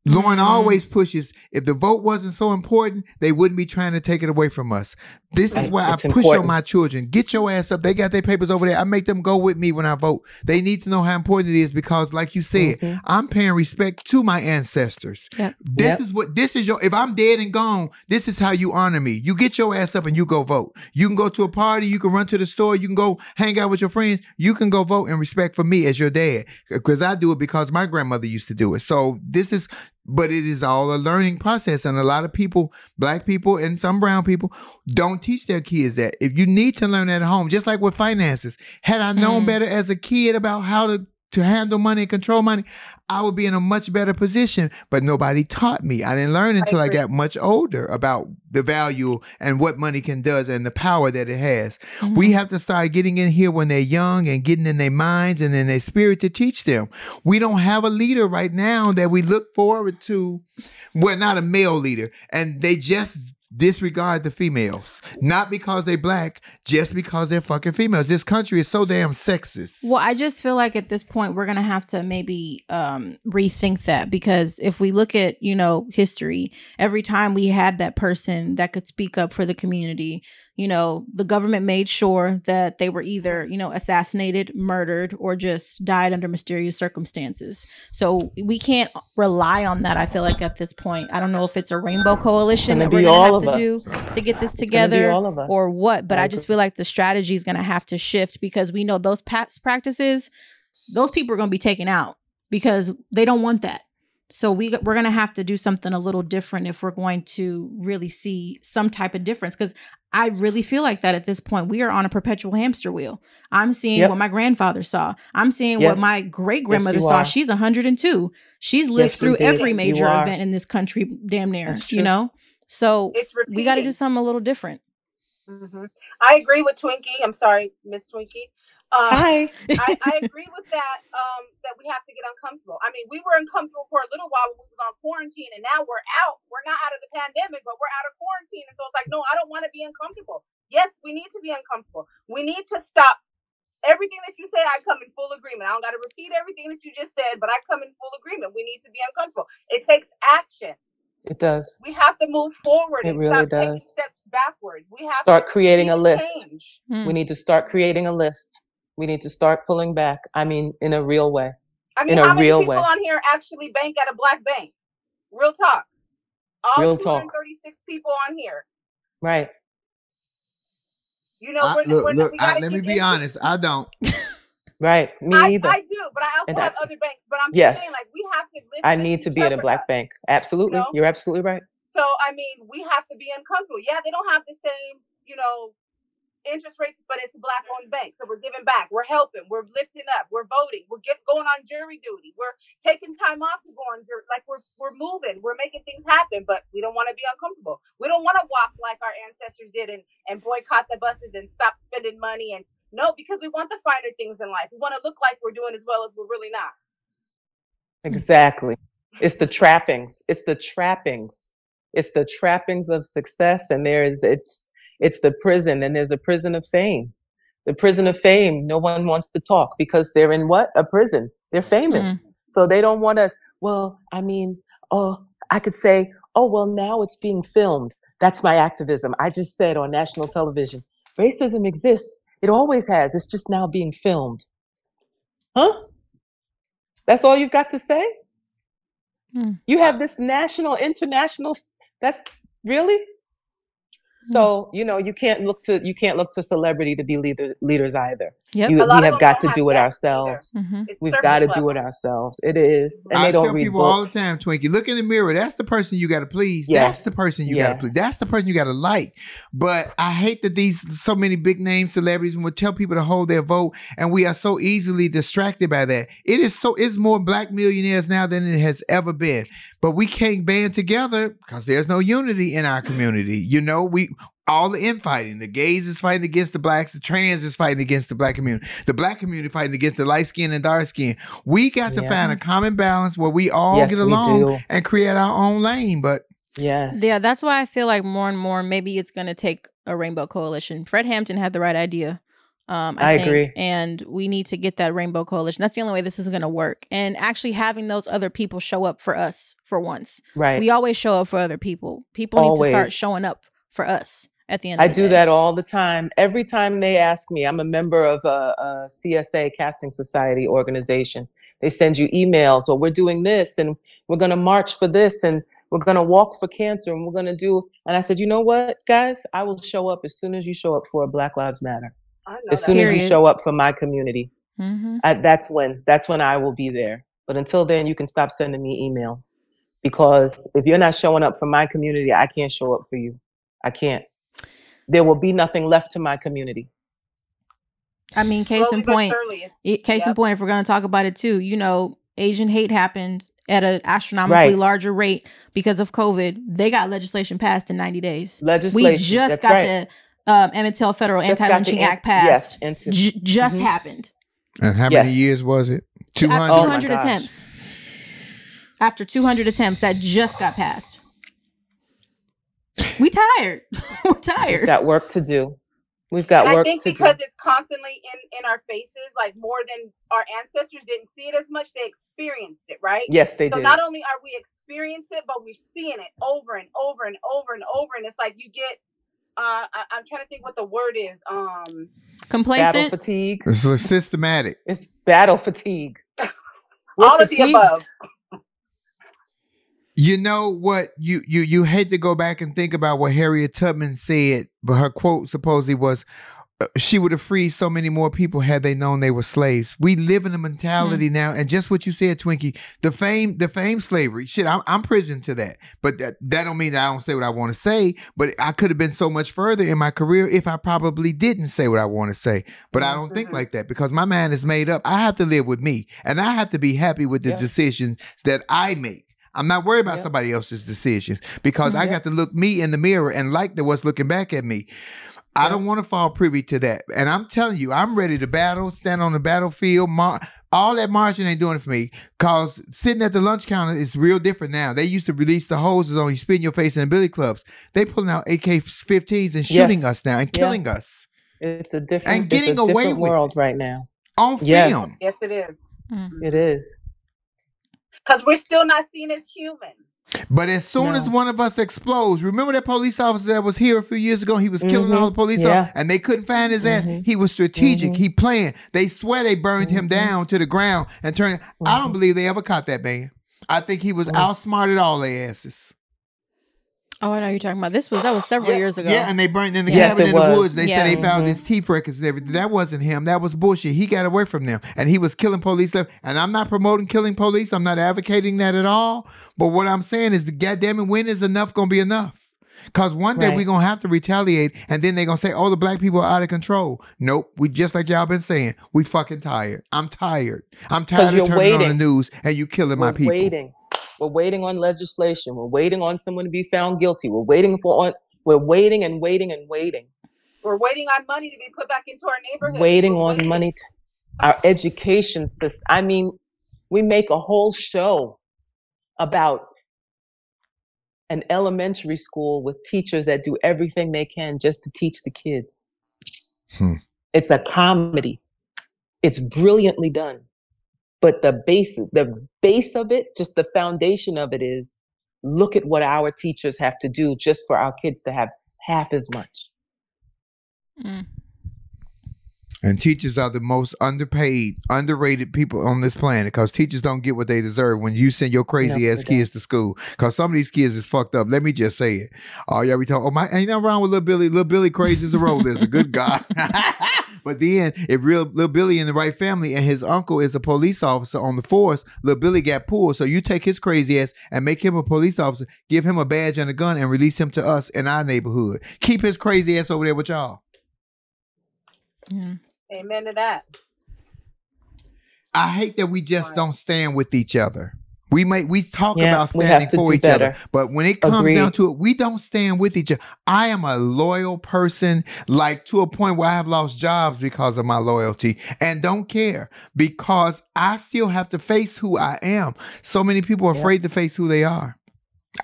Lauren always pushes, if the vote wasn't so important, they wouldn't be trying to take it away from us. This is why I push on my children. Get your ass up. They got their papers over there. I make them go with me when I vote. They need to know how important it is, because like you said, I'm paying respect to my ancestors. Yep. If I'm dead and gone, this is how you honor me. You get your ass up and you go vote. You can go to a party. You can run to the store. You can go hang out with your friends. You can go vote in respect for me as your dad, because I do it because my grandmother used to do it. So but it is all a learning process. And a lot of people, black people and some brown people, don't teach their kids that. If you need to learn that at home, just like with finances, had I known better as a kid about how to handle money and control money, I would be in a much better position. But nobody taught me. I didn't learn until I got much older about the value and what money can do and the power that it has. We have to start getting in here when they're young and getting in their minds and in their spirit to teach them. We don't have a leader right now that we look forward to. Well, not a male leader. And they just disregard the females, not because they black, just because they're fucking females. This country is so damn sexist. Well, I just feel like at this point we're gonna have to maybe rethink that, because if we look at history, every time we had that person that could speak up for the community, the government made sure that they were either assassinated, murdered, or just died under mysterious circumstances. So we can't rely on that. I feel like at this point, I don't know if it's a rainbow coalition that we're gonna have to do to get this together or what, but I just feel like the strategy is going to have to shift, because we know those past practices, those people are going to be taken out because they don't want that. So we're going to have to do something a little different if we're going to really see some type of difference. Because I really feel like that at this point, we are on a perpetual hamster wheel. I'm seeing what my grandfather saw. I'm seeing what my great grandmother saw. She's 102. She's lived through every major event in this country, damn near, So we got to do something a little different. I agree with Twinkie. I'm sorry, Miss Twinkie. Hi. I agree with that. That we have to get uncomfortable. I mean, we were uncomfortable for a little while when we was on quarantine, and now we're out. We're not out of the pandemic, but we're out of quarantine, and so it's like, no, I don't want to be uncomfortable. Yes, we need to be uncomfortable. We need to stop everything that you say. I come in full agreement. I don't got to repeat everything that you just said, but I come in full agreement. We need to be uncomfortable. It takes action. It does. We have to move forward and really stop taking steps backwards. We have to creating a list. Change. We need to start creating a list. We need to start pulling back. I mean, in a real way. I mean, how many people on here actually bank at a black bank? Real talk. All 236 people on here. Right. Let me be honest. I don't. Right. Me either. I do, but I also have other banks. But I'm just saying, like, we have to live. I need to be in a black bank. Absolutely. You're absolutely right. So, I mean, we have to be uncomfortable. Yeah, they don't have the same, interest rates, but it's a Black-owned bank. So we're giving back. We're helping. We're lifting up. We're voting. We're going on jury duty. We're taking time off to go on jury. Like we're moving. We're making things happen, but we don't want to be uncomfortable. We don't want to walk like our ancestors did and boycott the buses and stop spending money. And no, because we want the finer things in life. We want to look like we're doing as well as we're really not. Exactly. It's the trappings. It's the trappings. It's the trappings of success, and it's the prison, and there's a prison of fame. The prison of fame, no one wants to talk because they're in what? A prison. They're famous. So they don't want to, I could say, now it's being filmed. That's my activism. I just said on national television, racism exists. It always has. It's just now being filmed. Huh? That's all you've got to say? You have this national, international, that's really? So, you can't look to celebrity to be leaders either. Yep. We have got to do it ourselves. We've got to do it ourselves. It is. And I they don't tell read people books. all the time, Twinkie, look in the mirror. That's the person you got to please. Yes. That's the person you got to please. That's the person you got to like. But I hate that so many big name celebrities will tell people to hold their vote, and we are so easily distracted by that. It's more Black millionaires now than it has ever been. But we can't band together because there's no unity in our community. All the infighting. The gays is fighting against the blacks. The trans is fighting against the Black community. The Black community fighting against the light skin and dark skin. We got to find a common balance where we all get along and create our own lane. But yeah, that's why I feel like more and more maybe it's going to take a rainbow coalition. Fred Hampton had the right idea. I think, agree. And we need to get that rainbow coalition. That's the only way this is going to work. And actually having those other people show up for us for once. Right. We always show up for other people. People need to start showing up for us. At the end of the day. I do that all the time. Every time they ask me, I'm a member of a CSA, Casting Society organization. They send you emails, well, we're doing this and we're going to march for this and we're going to walk for cancer and we're going to do. And I said, you know what, guys, I will show up as soon as you show up for Black Lives Matter. As soon as you show up for my community. That's when I will be there. But until then, you can stop sending me emails. Because if you're not showing up for my community, I can't show up for you. I can't. There will be nothing left to my community. I mean, case in point, if we're going to talk about it too, Asian hate happened at an astronomically larger rate because of COVID. They got legislation passed in 90 days. We just got the Emmett Till Federal Anti-Lynching Act passed. Yes, just happened. And how many years was it? 200? 200 attempts. After 200 attempts, that just got passed. We tired. We're tired. We've got work to do. We've got work to do. I think because it's constantly in our faces, like more than our ancestors didn't see it as much, they experienced it, right? Yes, they did. So not only are we experiencing it, but we're seeing it over and over and over and over. And it's like you get, I'm trying to think what the word is. Complacent. Battle fatigue. It's systematic. It's battle fatigue. All of the above. You know what? You hate to go back and think about what Harriet Tubman said, but her quote supposedly was, she would have freed so many more people had they known they were slaves. We live in a mentality now, and just what you said, Twinkie, the fame slavery. Shit, I'm prison to that. But that don't mean that I don't say what I want to say. But I could have been so much further in my career if I probably didn't say what I want to say. But I don't think like that because my mind is made up. I have to live with me, and I have to be happy with the decisions that I make. I'm not worried about somebody else's decisions because I got to look me in the mirror and like what's looking back at me. I don't want to fall privy to that. And I'm telling you, I'm ready to battle, stand on the battlefield. All that marching ain't doing it for me because sitting at the lunch counter is real different now. They used to release the hoses on you, spit in your face in the billy clubs. They pulling out AK-15s and shooting us now and killing us. It's a different, and getting away with world right now. On film. Yes, it is. It is. Because we're still not seen as humans. But as soon as one of us explodes, remember that police officer that was here a few years ago? He was killing all the police officers and they couldn't find his ass. He was strategic. He planned. They swear they burned him down to the ground and turned. I don't believe they ever caught that man. I think he was outsmarted all their asses. Oh, I know you're talking about. That was several years ago. Yeah, and they burned in the cabin in the woods. They said they found his teeth records and everything. That wasn't him. That was bullshit. He got away from them. And he was killing police. And I'm not promoting killing police. I'm not advocating that at all. But what I'm saying is, the goddamn it, when is enough going to be enough? Because one day Right. we're going to have to retaliate, and then they're going to say, oh, the black people are out of control. Nope. We just like y'all been saying, we fucking tired. I'm tired. I'm tired of you're turning on the waiting. news and you killing my people. We're waiting on legislation. We're waiting on someone to be found guilty. We're waiting and waiting and waiting. We're waiting on money to be put back into our neighborhood. Waiting on money. Our education system. I mean, we make a whole show about an elementary school with teachers that do everything they can just to teach the kids. It's a comedy. It's brilliantly done. But the base of it, just the foundation of it is, look at what our teachers have to do just for our kids to have half as much. And teachers are the most underpaid, underrated people on this planet, because teachers don't get what they deserve when you send your crazy ass kids to school. Because some of these kids is fucked up. Let me just say it. Oh, yeah, we talk. Oh, ain't nothing wrong with little Billy. Little Billy crazy as a roll is a good guy. But then, if little Billy in the right family and his uncle is a police officer on the force, little Billy got pulled. So you take his crazy ass and make him a police officer, give him a badge and a gun, and release him to us in our neighborhood. Keep his crazy ass over there with y'all. Amen to that. I hate that we just don't stand with each other. We talk about standing for each other, but when it comes down to it, we don't stand with each other. I am a loyal person, like to a point where I have lost jobs because of my loyalty, and don't care, because I still have to face who I am. So many people are afraid to face who they are.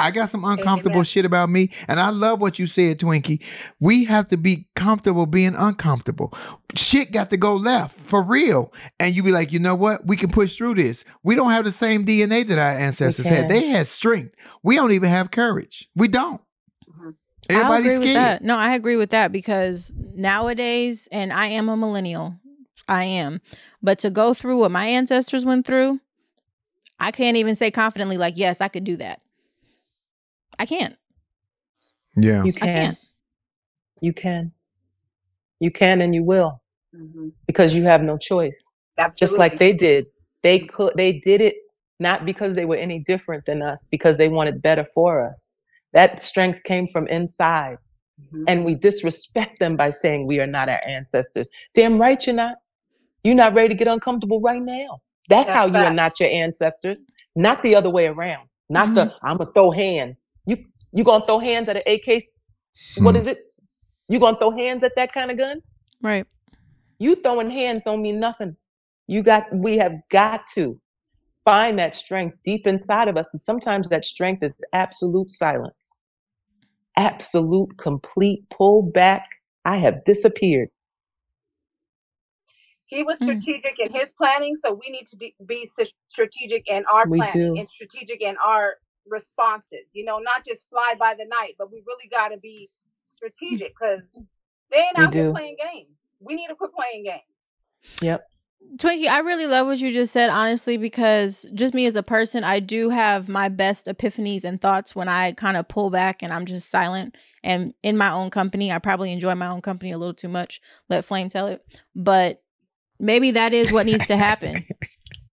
I got some uncomfortable shit about me, and I love what you said, Twinkie. We have to be comfortable being uncomfortable. Shit got to go left, for real. And you be like, you know what? We can push through this. We don't have the same DNA that our ancestors had. They had strength. We don't even have courage. We don't. Everybody's scared. With that. No, I agree with that, because nowadays, and I am a millennial, I am, but to go through what my ancestors went through, I can't even say confidently, like, yes, I could do that. I can't. Yeah. You can. I can't. You can. You can, and you will. Because you have no choice. Absolutely. Just like they did. They did it not because they were any different than us, because they wanted better for us. That strength came from inside. And we disrespect them by saying we are not our ancestors. Damn right you're not. You're not ready to get uncomfortable right now. That's how you are not your ancestors. Not the other way around. Not the, I'm going to throw hands. You going to throw hands at an AK? What is it? You going to throw hands at that kind of gun? Right. You throwing hands don't mean nothing. We have got to find that strength deep inside of us. And sometimes that strength is absolute silence. Absolute, complete pull back. I have disappeared. He was strategic in his planning, so we need to be strategic in our planning and strategic in our responses. Not just fly by the night, but we really got to be strategic, because they ain't out here playing games. We need to quit playing games. Yep. Twinkie, I really love what you just said, honestly, because just me as a person, I do have my best epiphanies and thoughts when I kind of pull back and I'm just silent and in my own company. I probably enjoy my own company a little too much. Let Flame tell it. But maybe that is what needs to happen.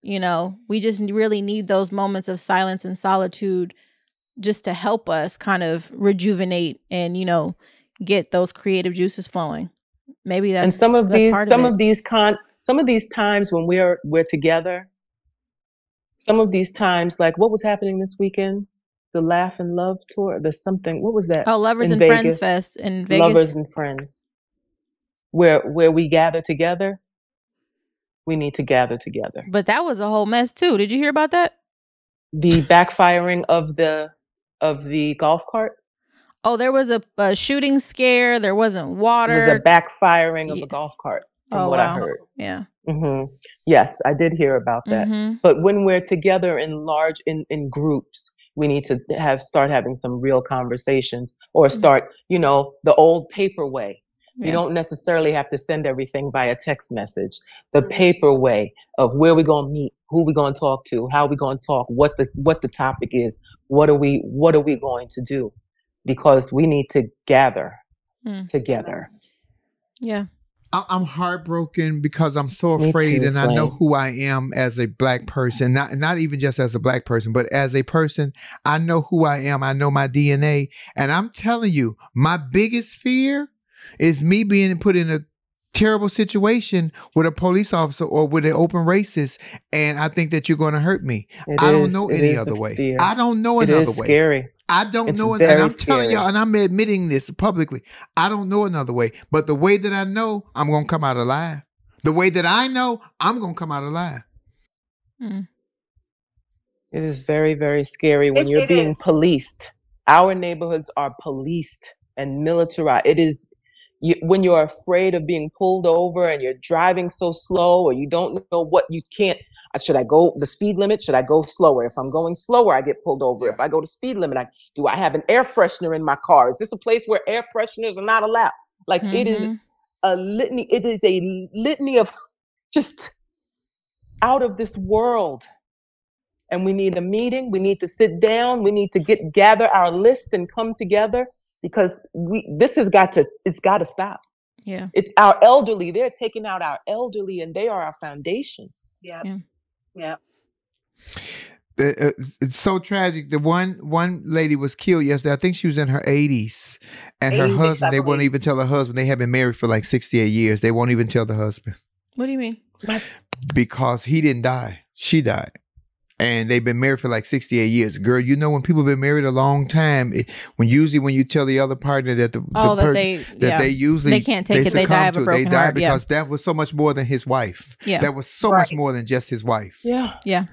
We just really need those moments of silence and solitude just to help us kind of rejuvenate and, get those creative juices flowing. Maybe that's, and some of these times when we're together, some of these times, like what was happening this weekend, the Laugh and Love tour, what was that? Oh, Lovers and Friends Fest in Vegas. Lovers and Friends, where we gather together. We need to gather together. But that was a whole mess too. Did you hear about that? The backfiring of the golf cart. Oh, there was a shooting scare. There wasn't water. It was a backfiring of a golf cart, from what I heard. Yeah. Yes, I did hear about that. But when we're together in groups, we need to start having some real conversations, or start, the old paper way. Yeah. You don't necessarily have to send everything via text message. The paper way of where we're going to meet, who we're going to talk to, how we're going to talk, what the topic is, what are we going to do? Because we need to gather together. Yeah. I'm heartbroken because I'm so Me afraid, too, and I know Flame. who I am as a black person. Not even just as a black person, but as a person. I know who I am. I know my DNA, and I'm telling you, my biggest fear is me being put in a terrible situation with a police officer or with an open racist, and I think that you're going to hurt me. I don't know any other way. Fear. I don't know It another is way. scary. I don't It's know, and very I'm telling scary. y'all, and I'm admitting this publicly. I don't know another way, but the way that I know, I'm gonna come out alive. The way that I know, I'm gonna come out alive. Mm. It is very, very scary when you're It being is. policed. Our neighborhoods are policed and militarized. It is when you're afraid of being pulled over and you're driving so slow, or you don't know what you can't. Should I go the speed limit? Should I go slower? If I'm going slower, I get pulled over. Yeah. If I go to speed limit, do I have an air freshener in my car? Is this a place where air fresheners are not allowed? Like it is a litany. It is a litany of just out of this world. And we need a meeting. We need to sit down. We need to gather our list and come together, because this has got to stop. Yeah. Our elderly, they're taking out our elderly, and they are our foundation. Yeah. It's so tragic. The one lady was killed yesterday. I think she was in her 80s, and her 86, husband. I They won't believe. even tell her husband. They have been married for like 68 years. They won't even tell the husband. What do you mean? Because he didn't die. She died. And they've been married for like 68 years. Girl, you know, when people have been married a long time, when you tell the other partner that they usually they can't take it, they die of a broken they die heart. because that was so much more than his wife. Yeah. That was so much more than just his wife. Yeah. Yeah.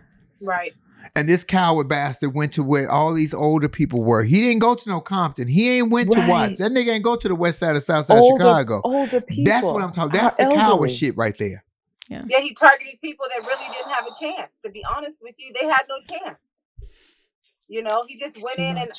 Right. And this coward bastard went to where all these older people were. He didn't go to no Compton. He ain't went to Watts. That nigga ain't go to the west side or south side of Chicago. Older people. That's what I'm talking. That's the coward shit right there. Yeah, he targeted people that really didn't have a chance. To be honest with you, they had no chance. You know, he just went in and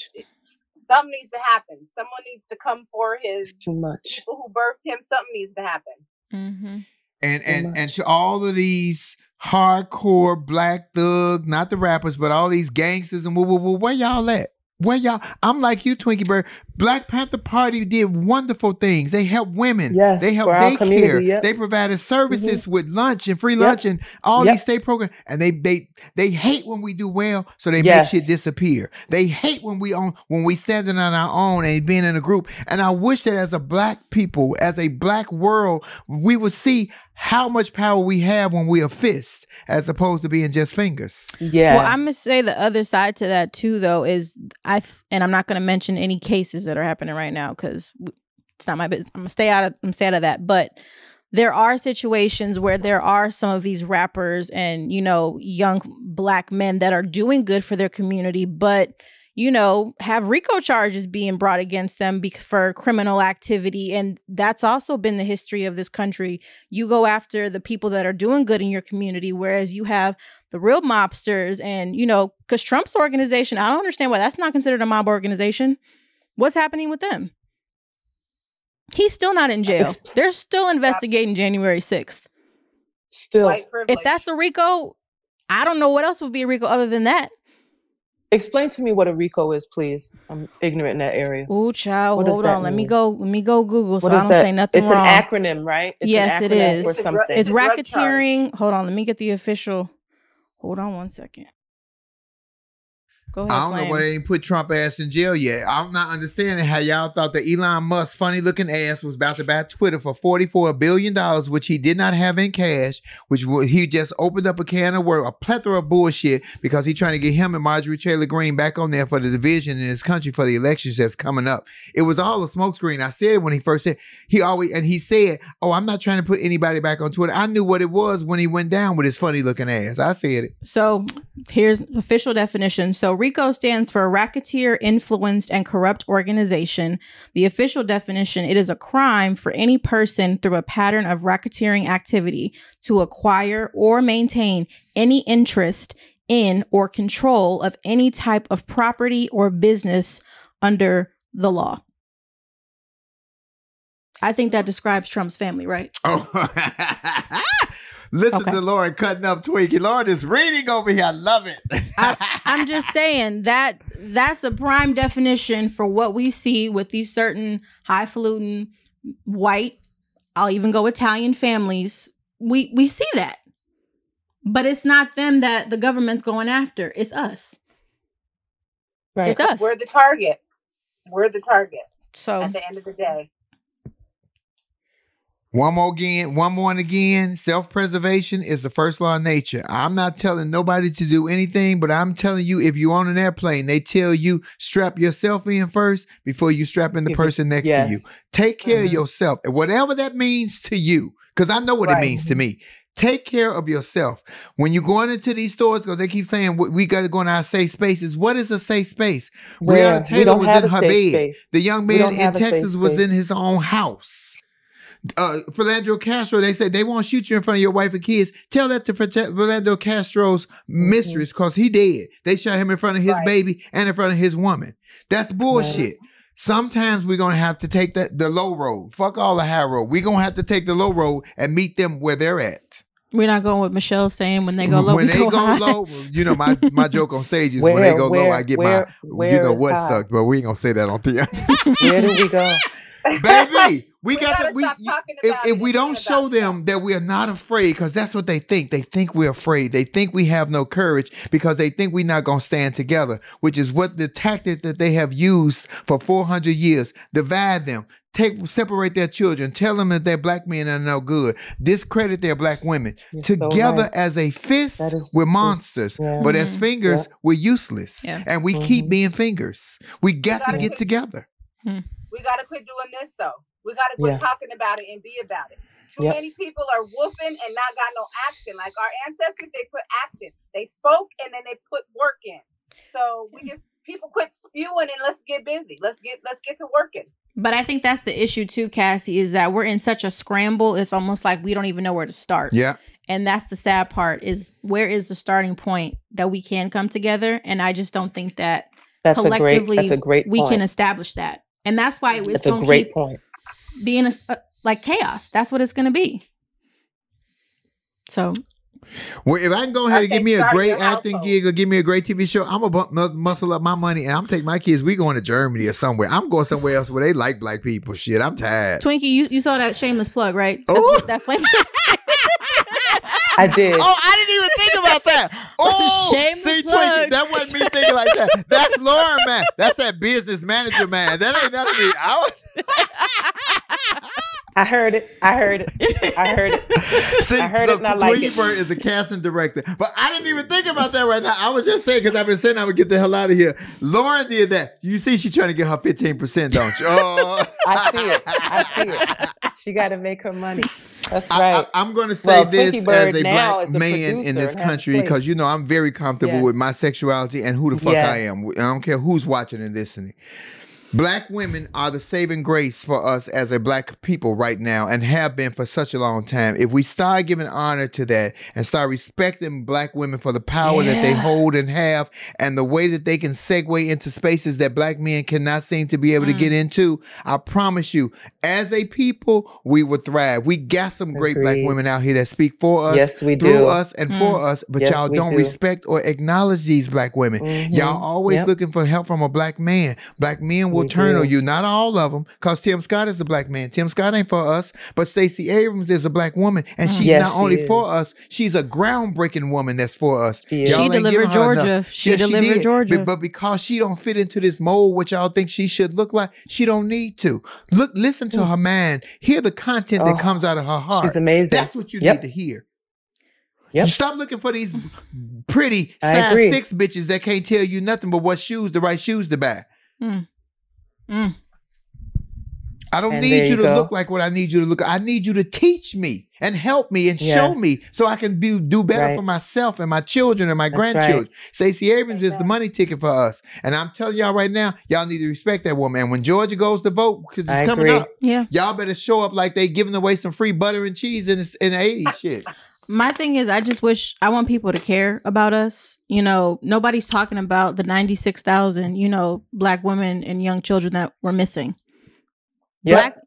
something needs to happen. Someone needs to come for his people who birthed him. Something needs to happen. Mm-hmm. And to all of these hardcore black thug, not the rappers, but all these gangsters and where y'all at? Where y'all? I'm like you, Twinkie Byrd. Black Panther Party did wonderful things. They helped women. Yes, they helped daycare. Yep. They provided services with lunch and free lunch and all these state programs. And they hate when we do well, so they make shit disappear. They hate when we standing on our own and being in a group. And I wish that as a black people, as a black world, we would see how much power we have when we are fists as opposed to being just fingers. Yeah. Well, I'm gonna say the other side to that too, though, is and I'm not gonna mention any cases that are happening right now because it's not my business. I'm gonna stay out of that. But there are situations where there are some of these rappers and, you know, young black men that are doing good for their community, but, you know, have RICO charges being brought against them for criminal activity. And that's also been the history of this country. You go after the people that are doing good in your community, whereas you have the real mobsters and, you know, because Trump's organization, I don't understand why that's not considered a mob organization. What's happening with them? He's still not in jail. They're still investigating January 6th. Still. If that's a RICO, I don't know what else would be a RICO other than that. Explain to me what a RICO is, please. I'm ignorant in that area. Ooh, child, hold on. Let me go Google so I don't say nothing wrong. It's an acronym, right? Yes, it is. For something. It's racketeering. Hold on, let me get the official. Hold on one second. Go ahead. I don't know why they ain't put Trump ass in jail yet. I'm not understanding how y'all thought that Elon Musk funny looking ass was about to buy Twitter for $44 billion, which he did not have in cash, which he just opened up a can of worms, a plethora of bullshit because he's trying to get him and Marjorie Taylor Greene back on there for the division in his country for the elections that's coming up. It was all a smokescreen. I said when he first said, he said, oh, I'm not trying to put anybody back on Twitter. I knew what it was when he went down with his funny looking ass. I said it. So here's official definition. So RICO stands for Racketeer Influenced and Corrupt Organization. The official definition, it is a crime for any person through a pattern of racketeering activity to acquire or maintain any interest in or control of any type of property or business under the law. I think that describes Trump's family, right? Oh, listen to Lauren cutting up Twinkie. Lauren is reading over here. I love it. I'm just saying that's a prime definition for what we see with these certain highfalutin white I'll even go Italian families. We see that. But it's not them that the government's going after. It's us. Right. It's us. We're the target. We're the target. So at the end of the day. One more and again, self-preservation is the first law of nature. I'm not telling nobody to do anything, but I'm telling you, if you're on an airplane, they tell you strap yourself in first before you strap in the person next to you. Take care of yourself, and whatever that means to you, because I know what it means to me. Take care of yourself. When you're going into these stores, because they keep saying we got to go in our safe spaces. What is a safe space? Breonna Taylor was in her bed. Space. The young man in Texas was in his own house. Philando Castro, they said they won't shoot you in front of your wife and kids. Tell that to Philando Castro's mistress, because he dead. They shot him in front of his baby and in front of his woman. That's bullshit. Sometimes we're going to have to take the low road. Fuck all the high road. We're going to have to take the low road and meet them where they're at. We're not going with Michelle saying when they go low, when they go low, you know, my joke on stage is when they go low, I get my, you know what sucked, but we ain't going to say that on TV. Where do we go? Baby, we got to, if we don't show them that we are not afraid, because that's what they think. They think we're afraid. They think we have no courage because they think we're not going to stand together, which is what the tactic that they have used for 400 years. Divide them. Separate their children. Tell them that their black men are no good. Discredit their black women. You're Together so as a fist, we're monsters. But as fingers, we're useless. And we keep being fingers. We got to get together. We got to quit doing this, though. We got to quit talking about it and be about it. Too many people are whooping and not got no action. Like our ancestors, they put action. They spoke and then they put work in. So people quit spewing and let's get busy. Let's get to working. But I think that's the issue too, Cassie, is that we're in such a scramble. It's almost like we don't even know where to start. Yeah. And that's the sad part, is where is the starting point that we can come together? And I just don't think that collectively we can establish that. And that's why it's going to keep being like chaos. That's what it's going to be. So, well, if I can go ahead and give me a great acting gig or give me a great TV show, I'm going to muscle up my money and I'm taking my kids. We going to Germany or somewhere. I'm going somewhere else where they like black people. Shit, I'm tired. Twinkie, you saw that shameless plug, right? That's what that flame just I did. Oh, I didn't even think about that. Oh, shameless plug. Twinkie, that wasn't me thinking like that. That's Lauren, man. That's that business manager, man. That ain't none of me. I heard it. See, I heard it and I like it. Byrd is a casting director. But I didn't even think about that right now. I was just saying, because I've been saying I would get the hell out of here. Lauren did that. You see she's trying to get her 15%, don't you? Oh. I see it. She got to make her money. That's right. I'm going to say this Byrd as a black man in this country, because, you know, I'm very comfortable with my sexuality and who the fuck I am. I don't care who's watching and listening. Black women are the saving grace for us as a black people right now, and have been for such a long time. If we start giving honor to that and start respecting black women for the power that they hold and have, and the way that they can segue into spaces that black men cannot seem to be able to get into, I promise you, as a people, we will thrive. We got some great black women out here that speak for us, yes, we through do. us, and for us, but y'all don't respect or acknowledge these black women. Y'all always looking for help from a black man. Black men will turn on you. Not all of them, because Tim Scott is a black man. Tim Scott ain't for us, but Stacey Abrams is a black woman, and she's not only for us, she's a groundbreaking woman that's for us. She delivered Georgia. She delivered Georgia. But because she don't fit into this mold, what y'all think she should look like, she don't need to. Listen to her mind. Hear the content that comes out of her heart. She's amazing. That's what you need to hear. You stop looking for these pretty size 6 bitches that can't tell you nothing but what shoes, the right shoes to buy. I don't need you to look like what I need you to look. I need you to teach me and help me and show me so I can do better for myself and my children and my grandchildren. Stacey Abrams is the money ticket for us. And I'm telling y'all right now, y'all need to respect that woman. And when Georgia goes to vote, because it's coming up, y'all better show up like they giving away some free butter and cheese in the 80s shit. My thing is, I want people to care about us. You know, nobody's talking about the 96,000, you know, black women and young children that were missing. Black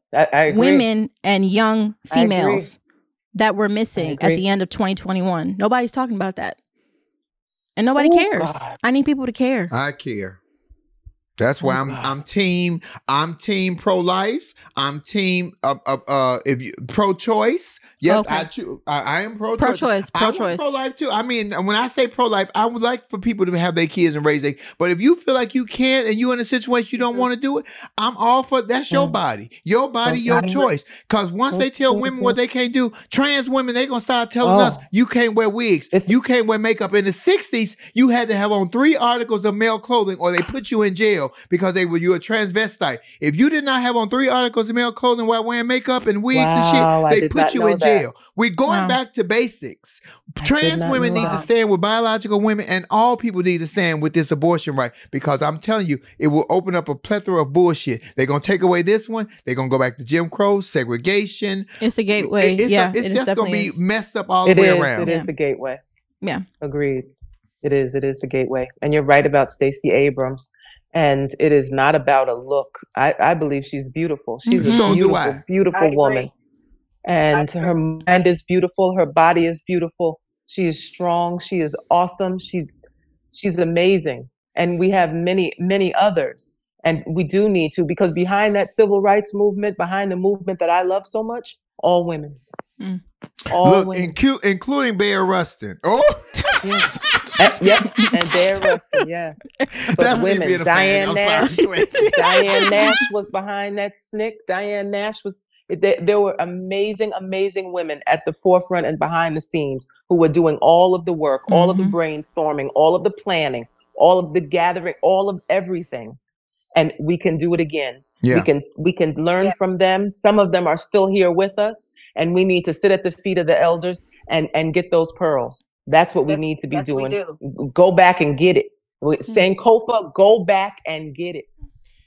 women and young females that were missing at the end of 2021. Nobody's talking about that. And nobody cares. God. I need people to care. I care. That's why I'm team pro-life. I'm team if you pro-choice. Yes, okay. I am pro-choice. Pro-choice. Pro-life too. I mean, when I say pro-life, I would like for people to have their kids and raise their. But if you feel like you can't and you're in a situation you don't want to do it, I'm all for that's your body, your choice. Because once they tell women what they can't do, trans women they gonna start telling us you can't wear wigs, you can't wear makeup. In the '60s, you had to have on 3 articles of male clothing, or they put you in jail because you were a transvestite. If you did not have on 3 articles of male clothing while wearing makeup and wigs and shit, they put you in jail. We're going back to basics. Trans women need to stand with biological women, and all people need to stand with this abortion right, because I'm telling you, it will open up a plethora of bullshit. They're going to take away this one. They're going to go back to Jim Crow, segregation. It's a gateway. It's just going to be messed up all the way around. It is the gateway. Yeah. Agreed. It is the gateway. And you're right about Stacey Abrams. And it is not about a look. I believe she's beautiful. She's a beautiful woman. And her mind is beautiful. Her body is beautiful. She is strong. She is awesome. She's amazing. And we have many, many others. And we do need to, because behind that civil rights movement, behind the movement that I love so much, all women. All women. Including Bear Rustin. Oh, yes. Yep, and Bear Rustin, yes. But that's women. Diane Nash. Diane Nash was behind that SNCC. Diane Nash was. There were amazing, amazing women at the forefront and behind the scenes who were doing all of the work, all of the brainstorming, all of the planning, all of the gathering, all of everything. And we can do it again. Yeah. We can learn from them. Some of them are still here with us, and we need to sit at the feet of the elders and get those pearls. That's what we need to be doing. Go back and get it. Sankofa, go back and get it.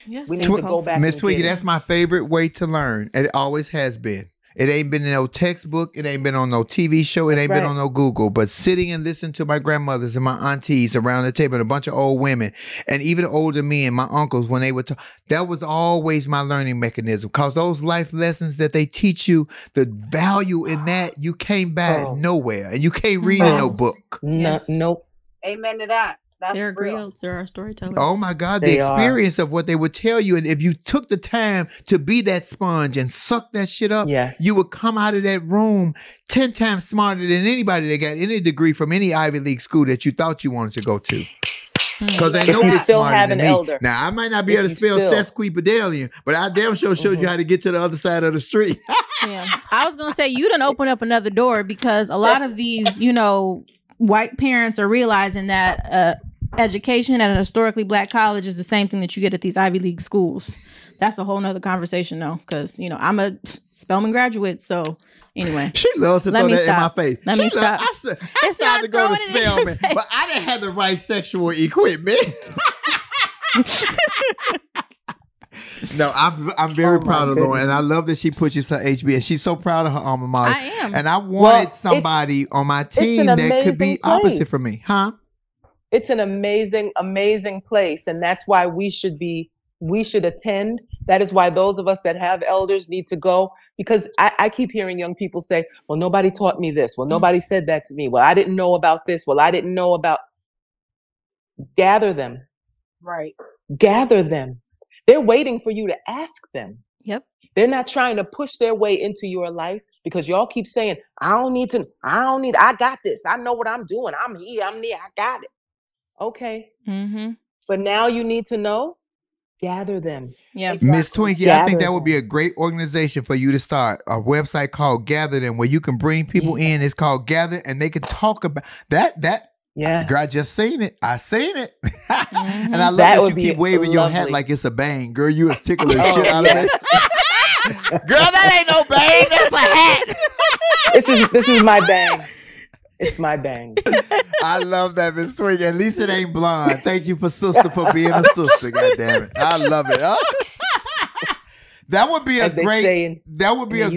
Yes, we need to go back. Miss Twinkie, that's my favorite way to learn. It always has been. It ain't been in no textbook. It ain't been on no TV show. It ain't been on no Google. But sitting and listening to my grandmothers and my aunties around the table and a bunch of old women and even older men, my uncles, when they would talk, that was always my learning mechanism. Because those life lessons that they teach you, the value in that, you can't buy it nowhere. And you can't read in no book. Nope. Amen to that. They're griots. They're our storytellers. Oh my God, the experience of what they would tell you. And if you took the time to be that sponge and suck that shit up, you would come out of that room 10 times smarter than anybody that got any degree from any Ivy League school that you thought you wanted to go to. Because ain't nobody smarter than me. Elder. Now, I might not be able to spell sesquipedalian, but I damn sure showed you how to get to the other side of the street. I was going to say, you done open up another door, because a lot of these, white parents are realizing that education at a historically black college is the same thing that you get at these Ivy League schools. That's a whole nother conversation, though, because I'm a Spelman graduate. So anyway, she loves to throw that in my face. Let me stop. I started to go to Spelman, but I didn't have the right sexual equipment. No, I'm very proud of Lauren, and I love that she pushes her HB, and she's so proud of her alma mater. I am, and I wanted somebody on my team that could be opposite for me, huh? It's an amazing, amazing place, and that's why we should attend. That is why those of us that have elders need to go, because I keep hearing young people say, well, nobody taught me this. Well, nobody said that to me. Well, I didn't know about this. Well, I didn't know about. Gather them. Right. Gather them. They're waiting for you to ask them. Yep. They're not trying to push their way into your life, because y'all keep saying, I got this. I know what I'm doing. I'm here. I'm there. I got it. Okay. But now you need to know, gather them. Yeah. Exactly. Miss Twinkie, I think that would be a great organization for you to start. A website called Gather Them, where you can bring people in. It's called Gather, and they can talk about that. Girl, I just seen it. I seen it. And I love that you keep waving your hat like it's a bang. Girl, you was tickling the shit out of it. Girl, that ain't no bang. That's a hat. This is my bang. It's my bang. I love that, Miss Twinkie. At least it ain't blonde. Thank you for being a sister. God damn it. I love it. That would be a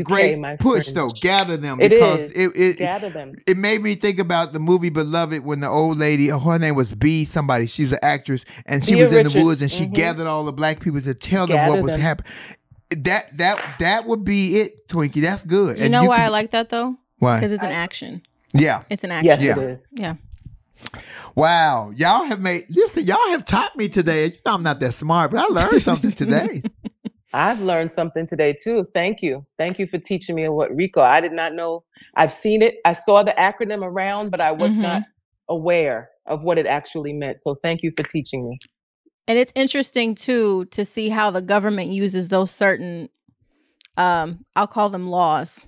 great push, though. Gather them, because it gather them. It made me think about the movie Beloved, when the old lady, her name was B somebody. She's an actress, and she was in the woods, and she gathered all the black people to tell them what was happening. That would be it, Twinkie. That's good. You know why I like that though? Why? Because it's an action. Yeah, it's an action. Yes, it is. Yeah. Wow. Y'all have taught me today. You know I'm not that smart, but I learned something today. I've learned something today too. Thank you. Thank you for teaching me what RICO. I did not know. I've seen it. I saw the acronym around, but I was not aware of what it actually meant. So thank you for teaching me. And it's interesting too to see how the government uses those certain, I'll call them laws,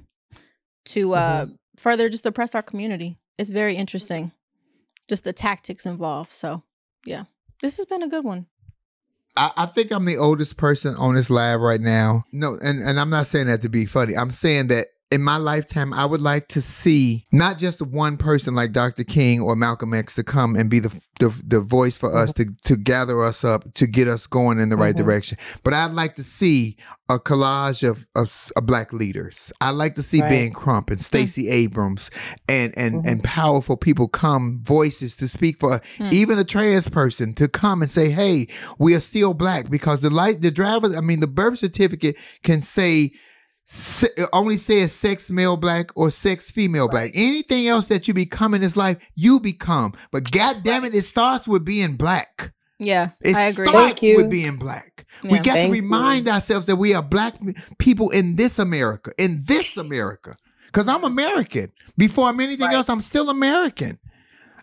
to further just oppress our community. It's very interesting, just the tactics involved. So yeah, this has been a good one. I think I'm the oldest person on this live right now. No, and I'm not saying that to be funny. I'm saying that in my lifetime, I would like to see not just one person like Dr. King or Malcolm X to come and be the voice for us to gather us up, to get us going in the right direction. But I'd like to see a collage of Black leaders. I'd like to see Ben Crump and Stacey Abrams and powerful people come, voices to speak for even a trans person to come and say, hey, we are still Black, because the birth certificate can say, only says sex male Black or sex female Black. Anything else that you become in this life, you become. But God damn it, it starts with being Black. Yeah, I agree. It starts with being Black. Yeah. We got to remind ourselves that we are Black people in this America. Because I'm American. Before I'm anything else, I'm still American.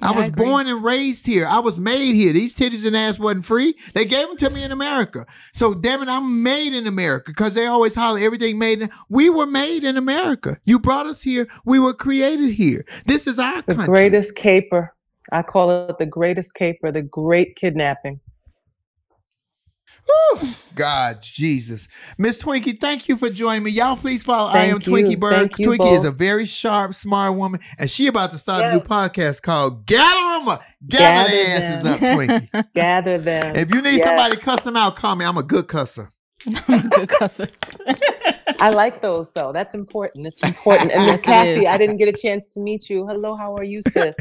I was born and raised here. I was made here. These titties and ass wasn't free. They gave them to me in America. So damn it, I'm made in America, because they always holler everything made in. We were made in America. You brought us here. We were created here. This is our country. The greatest caper. I call it the greatest caper, the great kidnapping. Whew. God, Jesus. Miss Twinkie, thank you for joining me. Y'all please follow I Am Twinkie Byrd. Twinkie is a very sharp, smart woman, and she about to start a new podcast called Gather Them Up. Gather their asses up, Twinkie. Gather them. If you need somebody to cuss them out, call me. I'm a good cusser. I'm a good cusser. I like those, though. That's important. It's important. And Miss Cassie, I didn't get a chance to meet you. Hello, how are you, sis?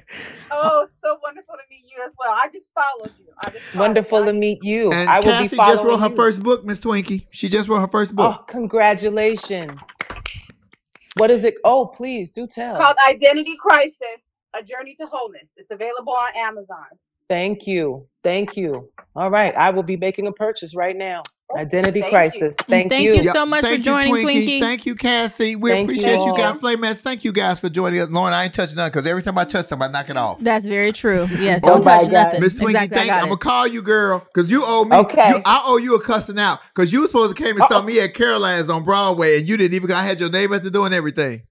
Oh, so wonderful to meet you as well. I just followed you. Wonderful to meet you. And I will Cassie be following just wrote her you. first book, Miss Twinkie. She just wrote her first book. Oh, congratulations. What is it? Oh, please do tell. It's called Identity Crisis, A Journey to Wholeness. It's available on Amazon. Thank you. Thank you. All right. I will be making a purchase right now. Identity Crisis. Thank you. Thank you so much for joining, Twinkie. Thank you, Cassie. We appreciate you guys. Flamettes, thank you guys for joining us. Lauren, I ain't touching nothing, because every time I touch something, I knock it off. That's very true. Yes, don't touch nothing. Miss Twinkie, thank you. I'm going to call you, girl, because you owe me. Okay. I owe you a cussing out, because you were supposed to came and saw me at Caroline's on Broadway, and you didn't even, I had your name at the door and everything.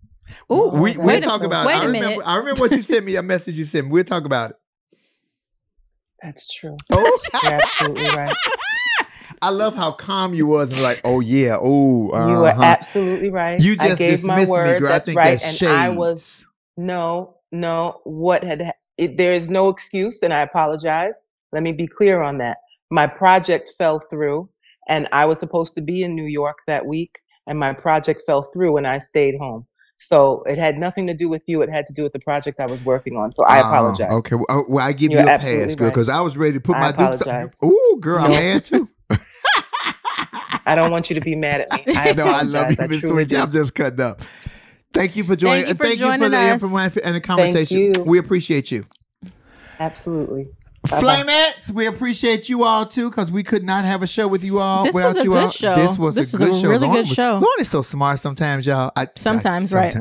Ooh, we'll talk about it. Wait a minute. I remember what you sent me, a message you sent me. We'll talk about it. That's true. Oh. You're absolutely right. I love how calm you was and like, oh yeah, oh. You were absolutely right. You just I gave my word. Me, girl. That's I think right. That's and shades. I was no. What had there is no excuse, and I apologize. Let me be clear on that. My project fell through, and I was supposed to be in New York that week, and my project fell through, and I stayed home. So it had nothing to do with you. It had to do with the project I was working on. So I apologize. Okay. Well, I give you a pass, girl, because I was ready to put my apologize. Ooh, girl, I'm mad too. I don't want you to be mad at me. I apologize. I love you, I'm just cutting up. Thank you for joining. Thank you for the information and the conversation. Thank you. We appreciate you. Absolutely. Flamettes, we appreciate you all too, because we could not have a show with you all without you all. Show. This was a good show. Really good show. Lauren is so smart sometimes, y'all. Sometimes. Right.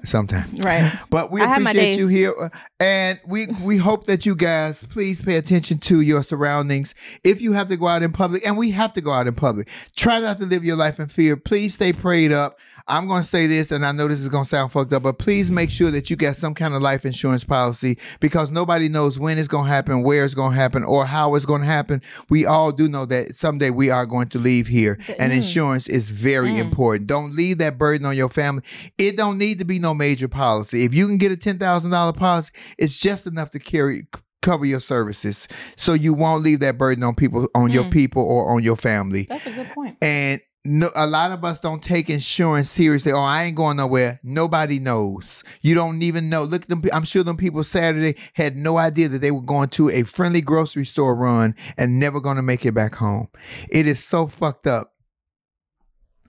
But we appreciate you here, and we hope that you guys please pay attention to your surroundings. If you have to go out in public, and we have to go out in public, try not to live your life in fear. Please stay prayed up. I'm going to say this, and I know this is going to sound fucked up, but please make sure that you get some kind of life insurance policy, because nobody knows when it's going to happen, where it's going to happen, or how it's going to happen. We all do know that someday we are going to leave here, and insurance is very important. Don't leave that burden on your family. It don't need to be no major policy. If you can get a $10,000 policy, it's just enough to cover your services, so you won't leave that burden on people, on your people, or on your family. That's a good point. And no, a lot of us don't take insurance seriously. Oh, I ain't going nowhere. Nobody knows. You don't even know. Look at them. I'm sure them people Saturday had no idea that they were going to a friendly grocery store run and never going to make it back home. It is so fucked up.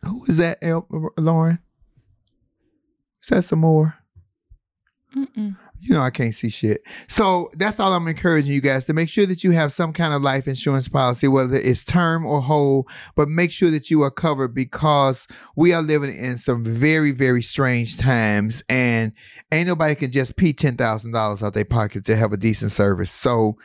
Who is that, Lauren? Is that some more? You know I can't see shit. So that's all I'm encouraging you guys to make sure that you have some kind of life insurance policy, whether it's term or whole, but make sure that you are covered because we are living in some very, very strange times and ain't nobody can just pee $10,000 out their pocket to have a decent service. So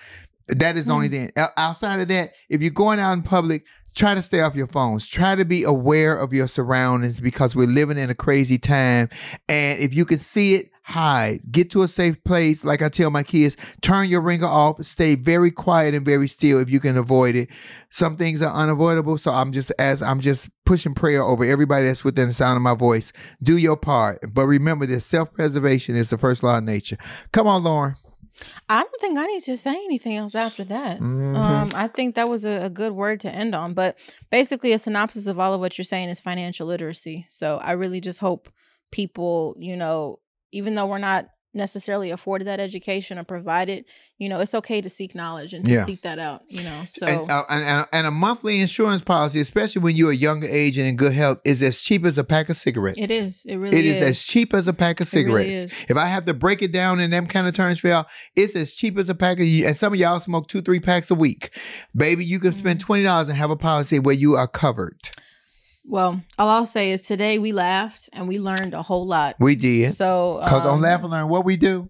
that is the only thing. Outside of that, if you're going out in public, try to stay off your phones. Try to be aware of your surroundings because we're living in a crazy time. And if you can see it, hide. Get to a safe place. Like I tell my kids, turn your ringer off. Stay very quiet and very still if you can avoid it. Some things are unavoidable. So I'm just pushing prayer over everybody that's within the sound of my voice. Do your part. But remember this, self-preservation is the first law of nature. Come on, Lauren. I don't think I need to say anything else after that. I think that was a good word to end on. But basically, a synopsis of all of what you're saying is financial literacy. So I really just hope people, you know, even though we're not necessarily afforded that education or provided, you know, it's okay to seek knowledge and to seek that out, you know. So and a monthly insurance policy, especially when you're a younger age and in good health, is as cheap as a pack of cigarettes. It is. It really is. It is as cheap as a pack of cigarettes. Really is. If I have to break it down in them kind of terms for y'all, it's as cheap as a pack of, and some of y'all smoke 2-3 packs a week. Baby, you can spend $20 and have a policy where you are covered. Well, all I'll say is today we laughed and we learned a whole lot. We did. So, because on Laugh and Learn, what we do?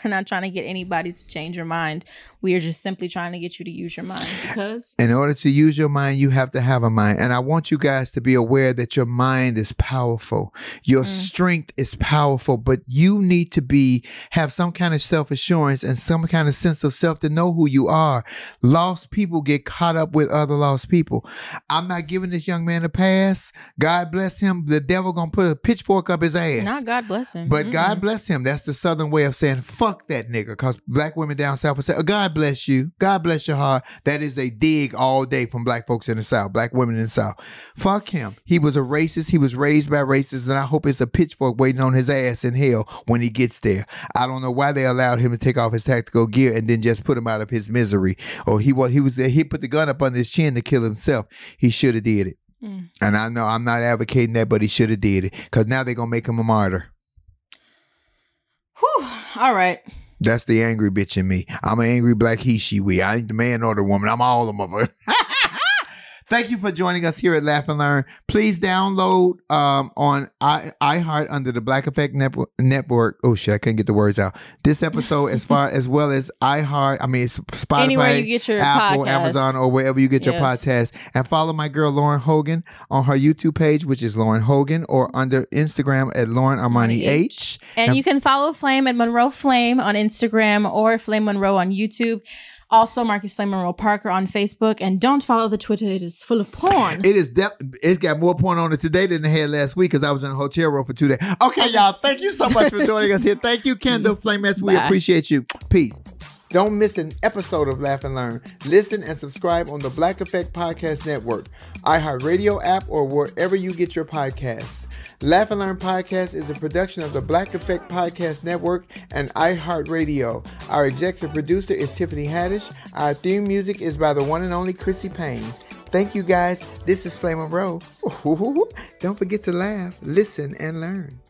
We're not trying to get anybody to change your mind. We are just simply trying to get you to use your mind because in order to use your mind, you have to have a mind. And I want you guys to be aware that your mind is powerful. Your strength is powerful, but you need to have some kind of self-assurance and some kind of sense of self to know who you are. Lost people get caught up with other lost people. I'm not giving this young man a pass. God bless him. The devil gonna put a pitchfork up his ass. Not God bless him. But God bless him. That's the Southern way of saying fuck that nigga. Because black women down south will say, oh, God bless you. God bless your heart. That is a dig all day from black folks in the South, black women in the South. Fuck him. He was a racist. He was raised by racists, and I hope it's a pitchfork waiting on his ass in hell when he gets there. I don't know why they allowed him to take off his tactical gear and then just put him out of his misery. Or he put the gun up on his chin to kill himself. He should have did it. And I know I'm not advocating that, but he should have did it because now they're gonna make him a martyr. Whew. All right. That's the angry bitch in me. I'm an angry black he, she, we. I ain't the man or the woman. I'm all of them. Thank you for joining us here at Laugh and Learn. Please download on iHeart under the Black Effect Network. Oh shit, I couldn't get the words out. This episode, as well as iHeart. I mean, it's Spotify, anywhere you get your Apple, podcast. Amazon, or wherever you get your podcast. And follow my girl Lauren Hogan on her YouTube page, which is Lauren Hogan, or under Instagram at Lauren Armani H. And you can follow Flame at Monroe Flame on Instagram or Flame Monroe on YouTube. Also, Marcus Flame Monroe Parker on Facebook. And don't follow the Twitter. It is full of porn. It's got more porn on it today than it had last week because I was in a hotel room for 2 days. Okay, y'all. Thank you so much for joining us here. Thank you, Kendall Flamettes. We appreciate you. Peace. Don't miss an episode of Laugh and Learn. Listen and subscribe on the Black Effect Podcast Network, iHeartRadio app, or wherever you get your podcasts. Laugh and Learn Podcast is a production of the Black Effect Podcast Network and iHeartRadio. Our executive producer is Tiffany Haddish. Our theme music is by the one and only Chrissy Payne. Thank you, guys. This is Flame Monroe. Don't forget to laugh, listen, and learn.